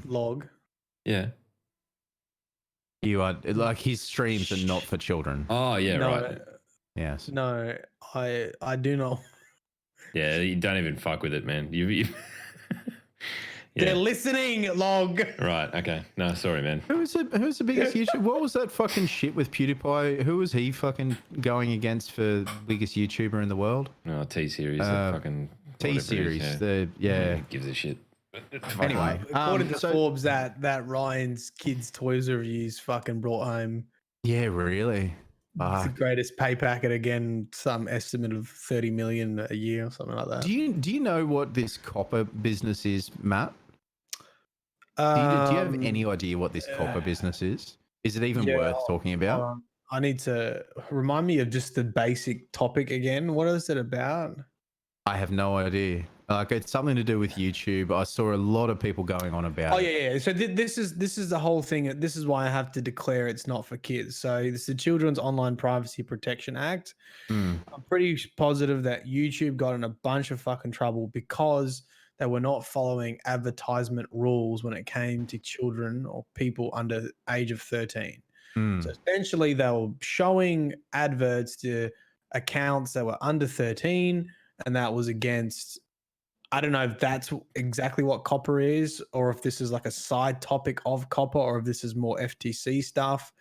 Log. Yeah. You are like, his streams are not for children. Oh, yeah, No, right. Yes. No, I do not. Yeah, you don't even fuck with it, man. You They're listening, Log. Right, okay. No, sorry, man. Who's the biggest YouTuber? What was that fucking shit with PewDiePie? Who was he fucking going against for biggest YouTuber in the world? Oh, T-Series. Fucking T-Series. Who gives a shit. Anyway, According to Forbes, that Ryan's kids' toys reviews fucking brought home. Yeah, really. It's the greatest pay packet again. Some estimate of 30 million a year or something like that. Do you know what this copper business is, Matt? Do you have any idea what this copper business is? Is it even worth talking about? I need to remind me of just the basic topic again. What is it about? I have no idea. Like, it's something to do with YouTube. I saw a lot of people going on about it. Yeah. So this is the whole thing. This is why I have to declare it's not for kids. So this is the Children's Online Privacy Protection Act. I'm pretty positive that YouTube got in a bunch of fucking trouble because they were not following advertisement rules when it came to children or people under the age of 13. So essentially they were showing adverts to accounts that were under 13, and that was against, I don't know if that's exactly what copper is, or if this is like a side topic of copper, or if this is more FTC stuff.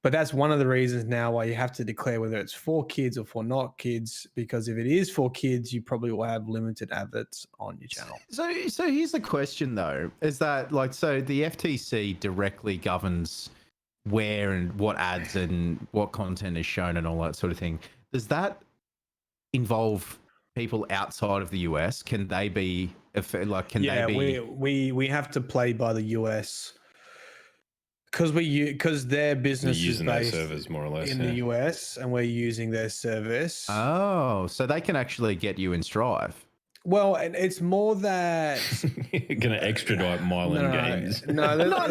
But that's one of the reasons now why you have to declare whether it's for kids or for not kids, because if it is for kids, you probably will have limited adverts on your channel. So here's the question though, is that like, so the FTC directly governs where and what ads and what content is shown and all that sort of thing. Does that involve people outside of the US? Can they be they be? We have to play by the US because their business is using their based servers more or less in the US, and we're using their service. Oh, so they can actually get you in Strive. Well, and it's more that gonna extradite Mylan Games. No, not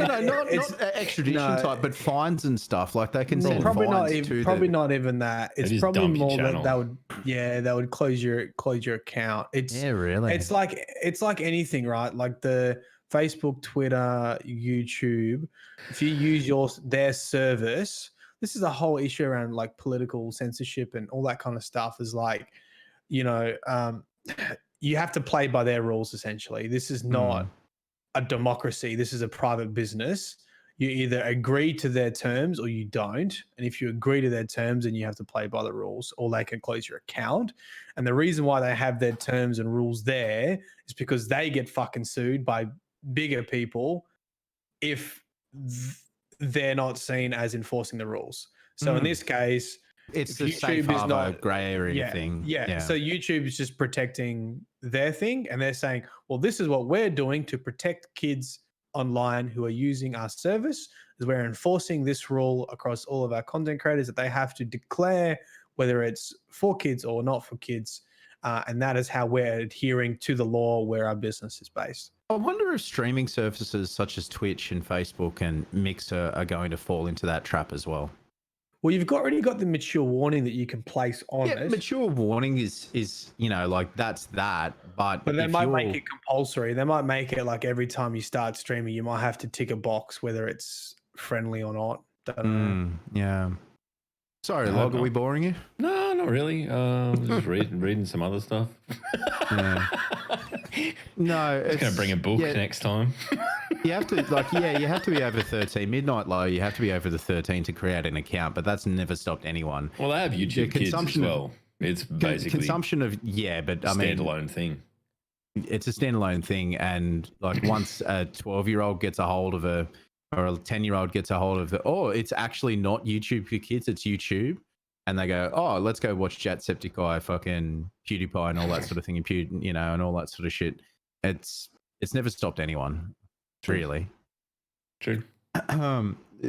extradition type, but fines and stuff. Like they can send probably fines not even to probably not even that. It's probably more that Yeah, they would close your account. Yeah, really. It's like anything, right? Like the Facebook, Twitter, YouTube. If you use their service, this is a whole issue around like political censorship and all that kind of stuff. Is like, you know, you have to play by their rules. Essentially, this is not a democracy. This is a private business. You either agree to their terms or you don't. And if you agree to their terms, then you have to play by the rules, or they can close your account. And the reason why they have their terms and rules there is because they get fucking sued by bigger people if they're not seen as enforcing the rules. So in this case, it's if the safe YouTube is harbor not grey area thing. Yeah. So YouTube is just protecting their thing, and they're saying, well, this is what we're doing to protect kids online who are using our service, is we're enforcing this rule across all of our content creators that they have to declare whether it's for kids or not for kids. And that is how we're adhering to the law where our business is based. I wonder if streaming services such as Twitch and Facebook and Mixer are going to fall into that trap as well. Well, you've already got the mature warning that you can place on it. Mature warning is like that's that, but they might make it compulsory. They might make it like every time you start streaming, you might have to tick a box whether it's friendly or not. Don't know. Yeah. Sorry, Log, are we boring you? No, not really. Just reading some other stuff. Yeah. No, it's going to bring a book next time. You have to you have to be over 13. Midnight Low, you have to be over the 13 to create an account, but that's never stopped anyone. Well, they have YouTube Kids as well. It's basically consumption of but I mean, standalone thing. It's a standalone thing, and like once a 12-year-old gets a hold of or a 10-year-old gets a hold of it's actually not YouTube for kids, it's YouTube. And they go, oh, let's go watch Jacksepticeye, fucking PewDiePie and all that sort of thing, and all that sort of shit. It's never stopped anyone, really. True.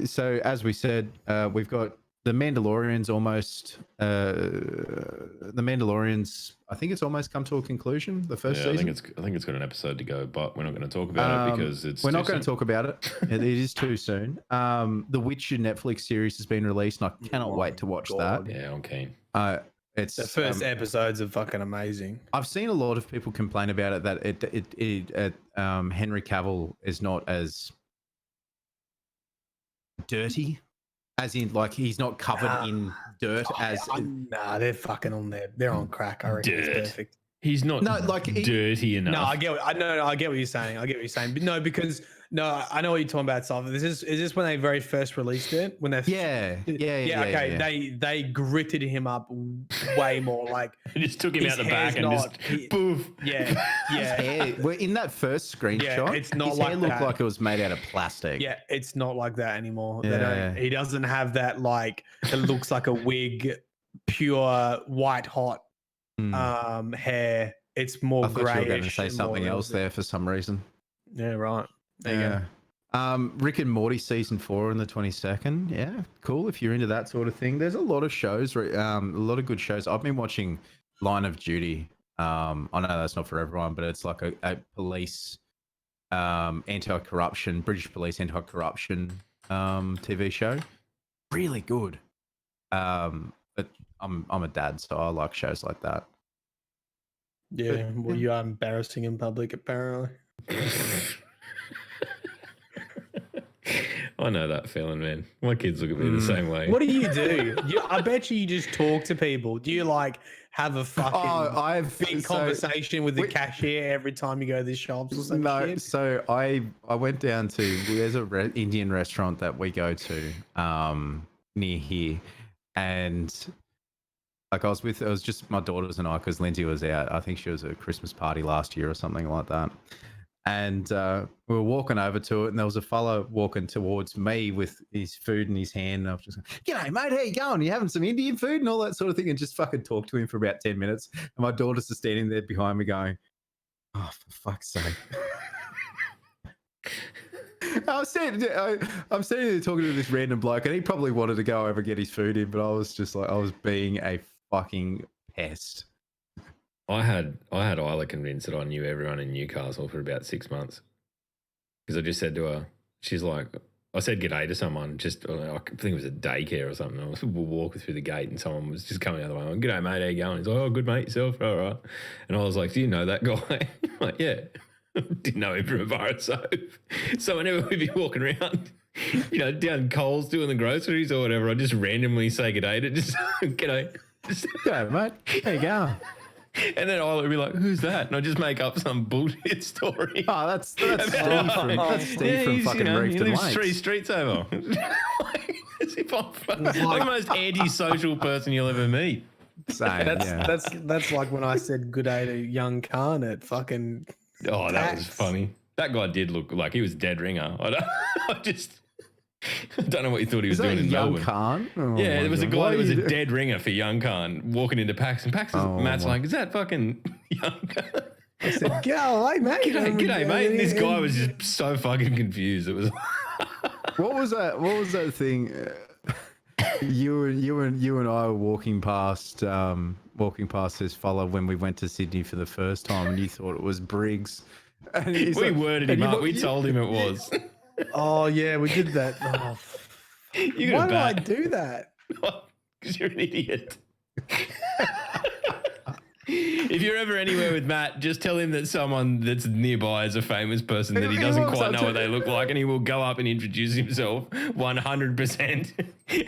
So as we said, we've got the Mandalorian's almost. The Mandalorian's, I think it's almost come to a conclusion. The first season. I think it's got an episode to go, but we're not going to talk about it because we're not going to talk about it. It is too soon. The Witcher Netflix series has been released, and I cannot wait to watch that. Yeah, I'm keen. It's the first episodes are fucking amazing. I've seen a lot of people complain about it that Henry Cavill is not as dirty. As in, like, he's not covered in dirt Nah, they're fucking on there. They're on crack. I reckon it's perfect. He's not dirty enough. No, I get what you're saying. But no, because I know what you're talking about, Sullivan. Is this when they very first released it? When they they gritted him up way more. Like they just took him out the back and poof. Yeah. Well, in that first screenshot, it's not his like hair looked like it was made out of plastic. Yeah, it's not like that anymore. Yeah. He doesn't have that, like, it looks like a wig, pure white hot hair. It's more grayish. I thought you were going to say something else there for some reason. Yeah, right. There you go. Rick and Morty season 4 on the 22nd. Yeah, cool. If you're into that sort of thing, there's a lot of shows, a lot of good shows. I've been watching Line of Duty. I know that's not for everyone, but it's like a police anti-corruption, British police anti-corruption TV show. Really good. But I'm a dad, so I like shows like that. Yeah, well, you are embarrassing in public, apparently. I know that feeling, man. My kids look at me the same way. What do? I bet you just talk to people. Do you like have a fucking big conversation with the cashier every time you go to the shops or something? No, so I went down to, there's a Indian restaurant that we go to near here, and like it was just my daughters and I, because Lindsay was out. I think she was at a Christmas party last year or something like that. And we were walking over to it, and there was a fellow walking towards me with his food in his hand. And I was just like, "G'day, mate. How you going? You having some Indian food and all that sort of thing?" And just fucking talk to him for about 10 minutes. And my daughters are standing there behind me going, "Oh, for fuck's sake." I'm standing there talking to this random bloke, and he probably wanted to go over and get his food in, but I was just like, I was being a fucking pest. I had Isla convinced that I knew everyone in Newcastle for about 6 months, because I just said to her, she's like, I said g'day to someone, just I think it was a daycare or something. I was walking through the gate and someone was just coming the other way. I'm like, g'day, mate, how you going? He's like, oh, good, mate, yourself? All right. And I was like, do you know that guy? I'm like, yeah. Didn't know him from a bar of soap. So whenever we'd be walking around, down Coles doing the groceries or whatever, I just randomly say g'day to just, g'day. Go, mate. There you go. And then I'll be like, who's that? And I just make up some bullshit story. Oh, that's Steve from fucking he Reefton lives Lakes. 3 streets over. As if I'm like the most antisocial person you'll ever meet. Same, That's like when I said good day to young Khan at fucking. Oh, that was funny. That guy did look like he was dead ringer. I don't know what he thought he was doing in young Melbourne. Khan? Oh Yeah, there was a God. guy that was a dead ringer for young Khan walking into Pax, and Pax Matt's like, is that fucking young Khan? I said, g'day, mate. G'day, mate. And this guy was just so fucking confused. It was. What was that thing? You and I were walking past this fella when we went to Sydney for the first time, and you thought it was Briggs. And We worded him up. We told him it was. Oh yeah, we did that. Oh, You why got did a I bat. do that? Because you're an idiot. If you're ever anywhere with Matt, just tell him that someone that's nearby is a famous person that he doesn't walks quite up know to- what they look like, and he will go up and introduce himself 100%,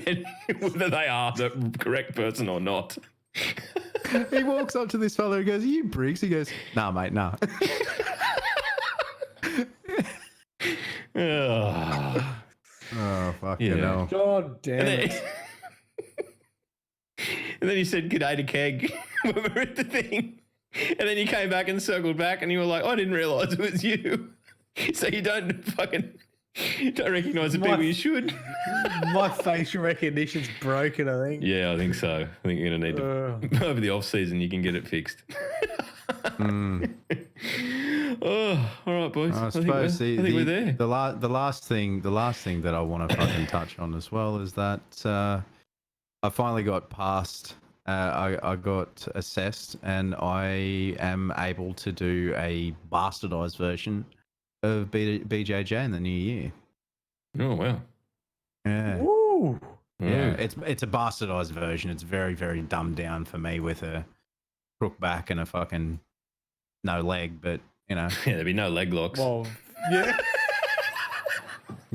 and whether they are the correct person or not. He walks up to this fella and goes, "Are you Briggs?" He goes, "Nah, mate, nah." Ugh. Oh, fucking Yeah. hell. God damn And it. then, and then he said g'day to Keg when we were at the thing. And then you came back and circled back and you were like, I didn't realise it was you. So you don't recognise the people you should. My facial recognition's broken, I think. Yeah, I think so. I think you're going to need to, over the off season, you can get it fixed. Oh, all right, boys. I suppose I think we're there. the last thing that I want to fucking touch on as well is that I finally got past. I got assessed, and I am able to do a bastardized version of BJJ in the new year. Oh, wow. Yeah. Ooh. Yeah, it's a bastardized version. It's very, very dumbed down for me with a crook back and a fucking no leg, but Yeah, there'd be no leg locks. Well, yeah.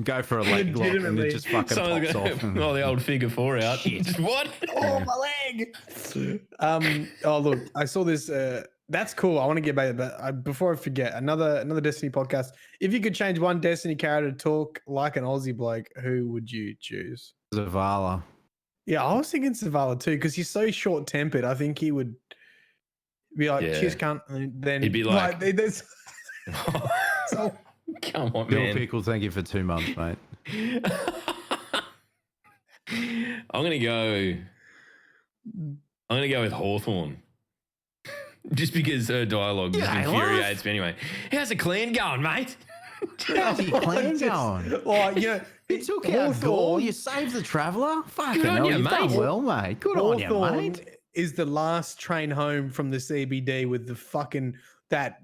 go for a leg lock and it Legitimately. just fucking pops off. Oh, the old figure 4 out. What? Oh, my leg. Oh, look, I saw this. That's cool. I want to get back to that. But before I forget, another Destiny podcast. If you could change one Destiny character to talk like an Aussie bloke, who would you choose? Zavala. Yeah, I was thinking Zavala too, because he's so short tempered. I think he would be like, Yeah. cheers, cunt. And then He'd be like- there's so, Come on, Bill man. Pickle, thank you for 2 months, mate. I'm gonna go with Hawthorne. Just because her dialogue just Yeah, infuriates me anyway. How's the clan going, mate? How's your clan going? like, yeah, You took out Gaul, you saved the Traveller. Fucking on hell, you, you've done mate. well, mate. Good on you, Hawthorne mate. is the last train home from the CBD with the fucking that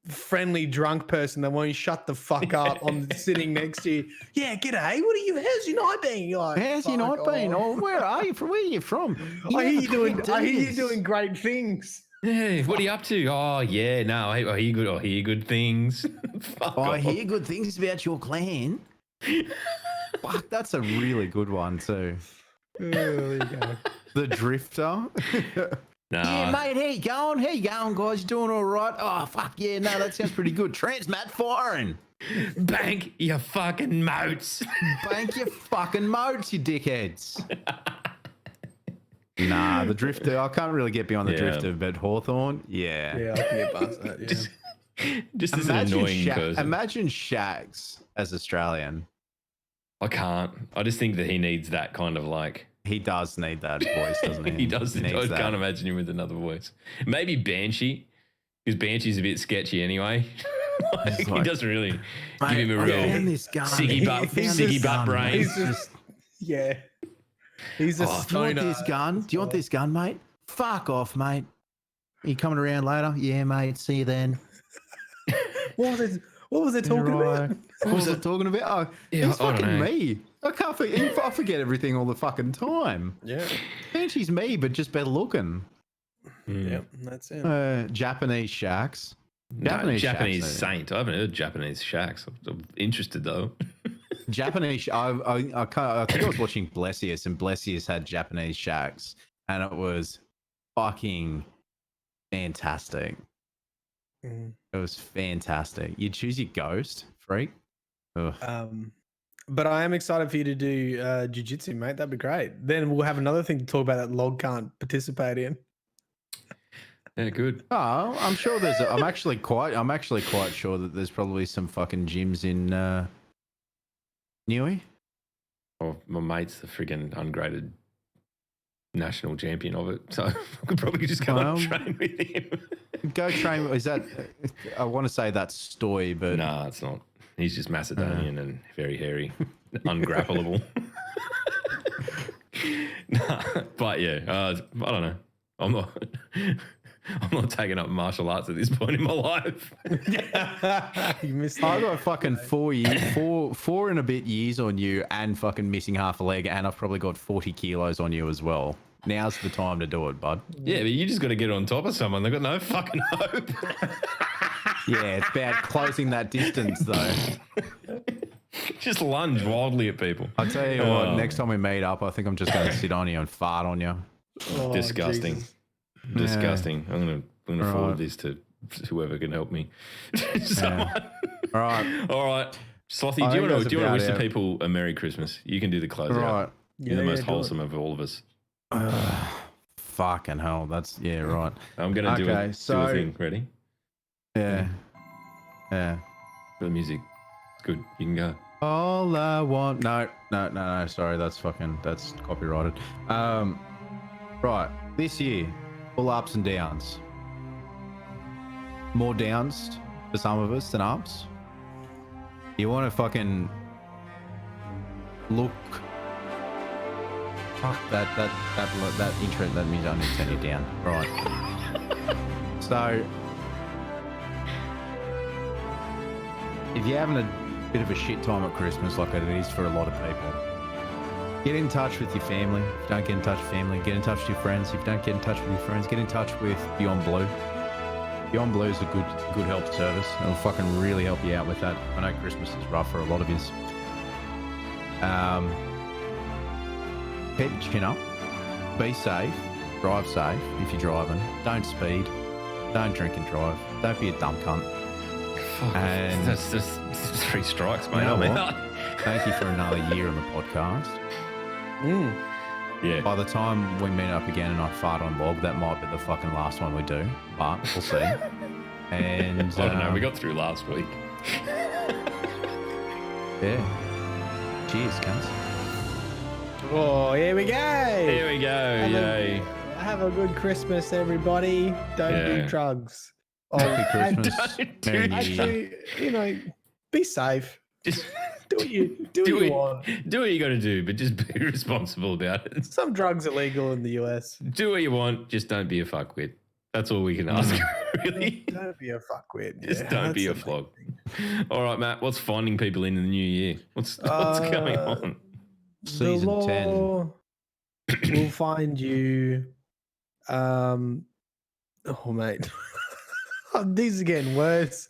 friendly drunk person that won't shut the fuck up on sitting next to you. Yeah, g'day. How's your night been? You're like, How's your "Fuck night been? off." Oh, where are you from? Where are you from? I hear never you fucking doing this. great things. Yeah, what are you up to? Oh yeah, no, I hear good things. Fuck I off. hear good things about your clan. Fuck, that's a really good one too. Oh, there you go. The Drifter. Nah. Yeah, mate, how you going? How you going, guys? You doing all right? Oh, fuck yeah, no, that sounds pretty good. Transmat firing. Bank your fucking moats. Bank your fucking moats, you dickheads. Nah, the Drifter. I can't really get beyond the Yeah. Drifter, but Hawthorne, yeah. Yeah, I can get past that. Yeah. Just as an annoying person. Imagine Shags as Australian. I can't. I just think that he needs that kind of like. He does need that voice, doesn't he? He does. needs I that. can't imagine him with another voice. Maybe Banshee, because Banshee's a bit sketchy anyway. He like, doesn't really Mate, give him a I real found this gun. Siggy butt, He's Siggy just- butt brain. He's just, yeah. He's a Do you want stoner. this gun? Do you want this gun, mate? Fuck off, mate. You coming around later? Yeah, mate. See you then. What was it talking about? What was I talking about? Oh, Yeah, it's I don't fucking know. me. I can't forget. I forget everything all the fucking time. Yeah. Banshee's me, but just better looking. Yep. That's it. Japanese shacks. Japanese Shacks, Saint. I haven't heard Japanese Shacks. I'm interested though. Japanese. I think I was watching Blessius, and Blessius had Japanese shacks, and it was fucking fantastic. Mhm. It was fantastic. You choose your ghost, freak. Ugh. But I am excited for you to do jiu-jitsu, mate. That'd be great. Then we'll have another thing to talk about that Log can't participate in. Yeah, good. Oh, I'm sure there's. I'm actually quite sure that there's probably some fucking gyms in Newey. Oh, my mate's the friggin' ungraded national champion of it, so I could probably just go and train with him. Go train. Is that? I want to say that's Stoy, but Nah, it's not. He's just Macedonian and very hairy, ungrappleable. Nah, but yeah, I don't know. I'm not taking up martial arts at this point in my life. You missed I that. got fucking 4 and a bit years on you, and fucking missing half a leg, and I've probably got 40 kilos on you as well. Now's the time to do it, bud. Yeah, but you just got to get on top of someone. They've got no fucking hope. Yeah, it's about closing that distance, though. Just lunge wildly at people. I'll tell you what. Next time we meet up, I think I'm just going to sit on you and fart on you. Oh, Disgusting. Jesus. Disgusting. I'm gonna Right. forward this to whoever can help me. Someone. All right. All right. Slothy, I do you think want that's to wish about the it. people a Merry Christmas? You can do the closeout. Right. You're the most do it. wholesome of all of us. Fucking hell. That's right. I'm gonna do Okay, a so- thing. Ready? Yeah. Yeah. For the music. It's good. You can go. All I want. No. Sorry, that's copyrighted. Right. This year, all ups and downs. More downs for some of us than ups. You want to fucking look. Fuck that intro. That means I need to turn it down. Right. So, if you're having a bit of a shit time at Christmas, like it is for a lot of people, get in touch with your family. If you don't get in touch with family, get in touch with your friends. If you don't get in touch with your friends, get in touch with Beyond Blue. Beyond Blue is a good help service. It'll fucking really help you out with that. I know Christmas is rough for a lot of you. Keep your chin up. Be safe. Drive safe if you're driving. Don't speed. Don't drink and drive. Don't be a dumb cunt. Fuck. And- That's just 3 strikes, mate. You know I'm what? out. Thank you for another year on the podcast. Yeah. By the time we meet up again and I fart on log, that might be the fucking last one we do, but we'll see. And I don't know. We got through last week. yeah. Cheers, cunts. Oh, here we go. Here we go. Yay. Have a good Christmas, everybody. Don't Yeah. do drugs. Oh, Happy and Christmas. don't do Merry New actually, be safe. Just Do what you want. do what you got to do, but just be responsible about it. Some drugs illegal in the US. Do what you want, just don't be a fuckwit. That's all we can ask, really. Don't be a fuckwit. Just Yeah, don't be a that's the flog. main thing. All right, Matt. What's finding people in the new year? What's going on? Season the law 10. will find you. Oh, mate. These are getting worse.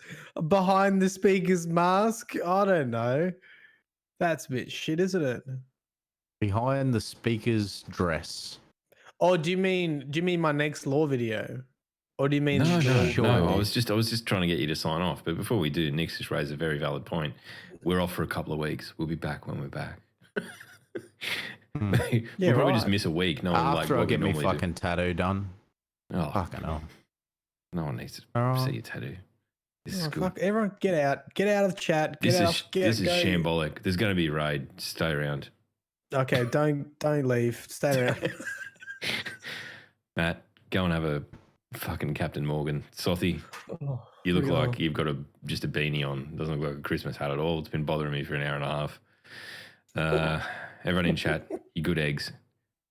Behind the speaker's mask. I don't know. That's a bit shit, isn't it? Behind the speaker's dress. Oh, do you mean my next law video? Or do you mean Sure. no. I was just trying to get you to sign off. But before we do, Nick's just raised a very valid point. We're off for a couple of weeks. We'll be back when we're back. We'll probably just miss a week. No one After I what we get my normally do. fucking tattoo done. Oh, Fucking hell. no one needs to Oh. see your tattoo. This is Oh, good. fuck, everyone get out. Get out of the chat. Get This out. is Get, this is go. shambolic. There's going to be a raid. Stay around. Okay, don't leave. Stay around. Matt, go and have a fucking Captain Morgan. Sothy, Oh, you look we like are. you've got just a beanie on. Doesn't look like a Christmas hat at all. It's been bothering me for an hour and a half. Everyone in chat, you good eggs.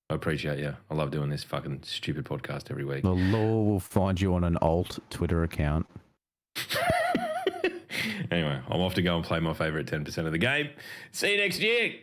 I appreciate you. I love doing this fucking stupid podcast every week. The law will find you on an alt Twitter account. Anyway, I'm off to go and play my favourite 10% of the game. See you next year.